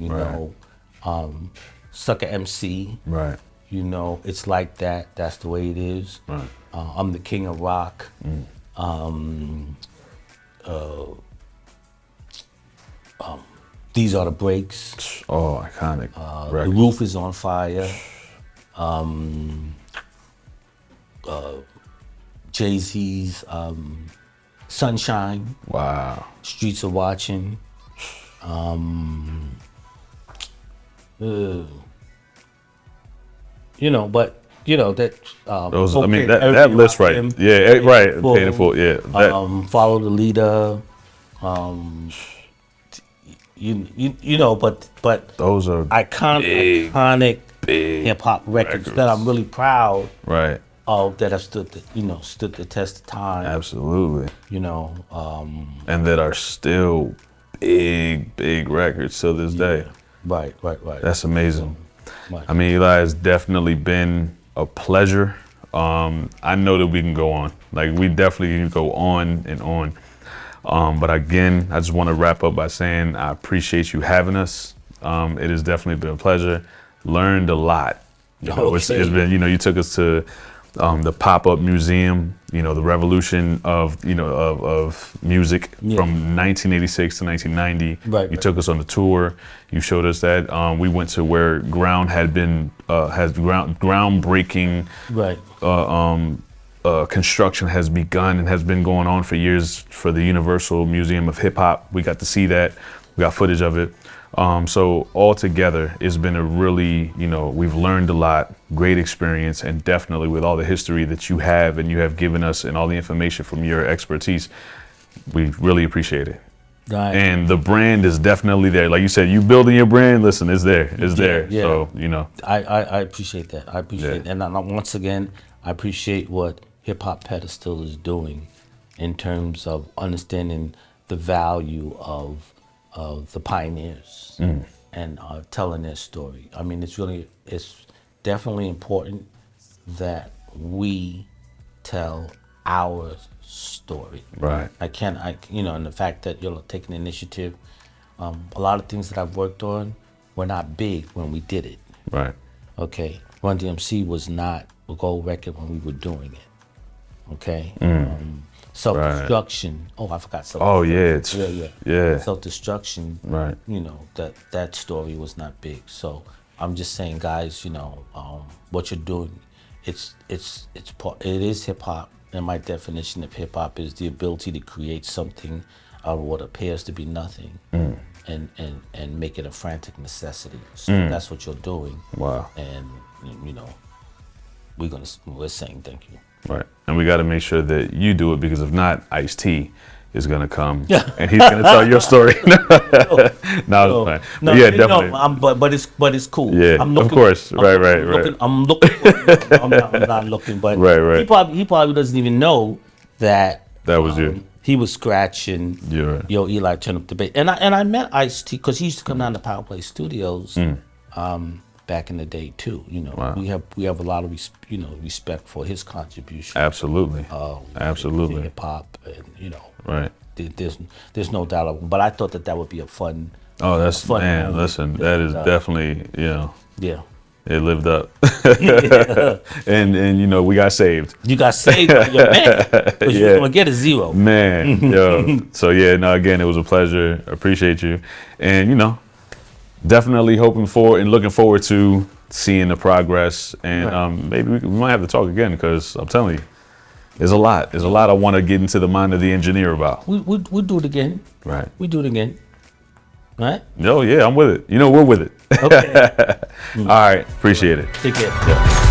Sucker MC. Right. It's like that. That's the way it is. Right. I'm the king of rock. These are the breaks. Oh, iconic. The roof is on fire. Jay-Z's Sunshine. Wow. Streets are watching. That. Those, that list, right? Yeah, right. Paid in full. Yeah. Follow the leader. But Those are iconic hip hop records that I'm really proud right. of, that have stood the test of time. Absolutely. And that are still big records till this day. Right. That's amazing. Right. I mean, Eli, has definitely been a pleasure. I know that we can go on. Like, we definitely can go on and on. But again, I just want to wrap up by saying I appreciate you having us. It has definitely been a pleasure. Learned a lot. It's been, you took us to the pop-up museum, the revolution of music from 1986 to 1990. Right. You took us on the tour. You showed us that. We went to where groundbreaking construction has begun and has been going on for years for the Universal Museum of Hip Hop. We got to see that. We got footage of it. So altogether, it's been a really, we've learned a lot, great experience, and definitely with all the history that you have and you have given us and all the information from your expertise, we really appreciate it. Right. And the brand is definitely there. Like you said, you building your brand, listen, it's there. It's there. Yeah. So, I appreciate that. I appreciate it. And once again, I appreciate what Hip Hop Pedestal is doing in terms of understanding the value of the pioneers and telling their story. I mean, it's definitely important that we tell our story. right. And the fact that you're taking initiative, a lot of things that I've worked on were not big when we did it. Right. Okay, Run DMC was not a gold record when we were doing it. Okay, self-destruction. Oh, I forgot self-destruction. Oh, yeah. Self-destruction. Right. That story was not big. So I'm just saying, guys, what you're doing, it is hip hop, and my definition of hip hop is the ability to create something out of what appears to be nothing, and make it a frantic necessity. So that's what you're doing. Wow. And we're saying thank you. Right. And we got to make sure that you do it, because if not, Ice-T is going to come and he's going to tell your story. No, definitely. But it's cool. Yeah, of course. Right. I'm looking. I'm not looking, but right. He probably doesn't even know that was you. He was scratching. You're right. Yo, Eli, turn up the bass. And I met Ice-T because he used to come down to Power Play Studios. Back in the day too, Wow. we have a lot of respect for his contribution. Absolutely. Absolutely. Hip hop, and Right. There's no doubt. But I thought that would be a fun. Oh, that's fun man. moment. Listen, that is definitely Yeah. It lived up. and we got saved. You got saved by your man, but you're gonna get a 0. Man, yo. So again, it was a pleasure. Appreciate you, and definitely looking forward to seeing the progress, and maybe we might have to talk again, because I'm telling you, there's a lot I want to get into the mind of the engineer about. We'll do it again. Right. We do it again. Right? Yo, yeah, I'm with it. You know, we're with it. Okay. All right, appreciate it. Take care. Yeah.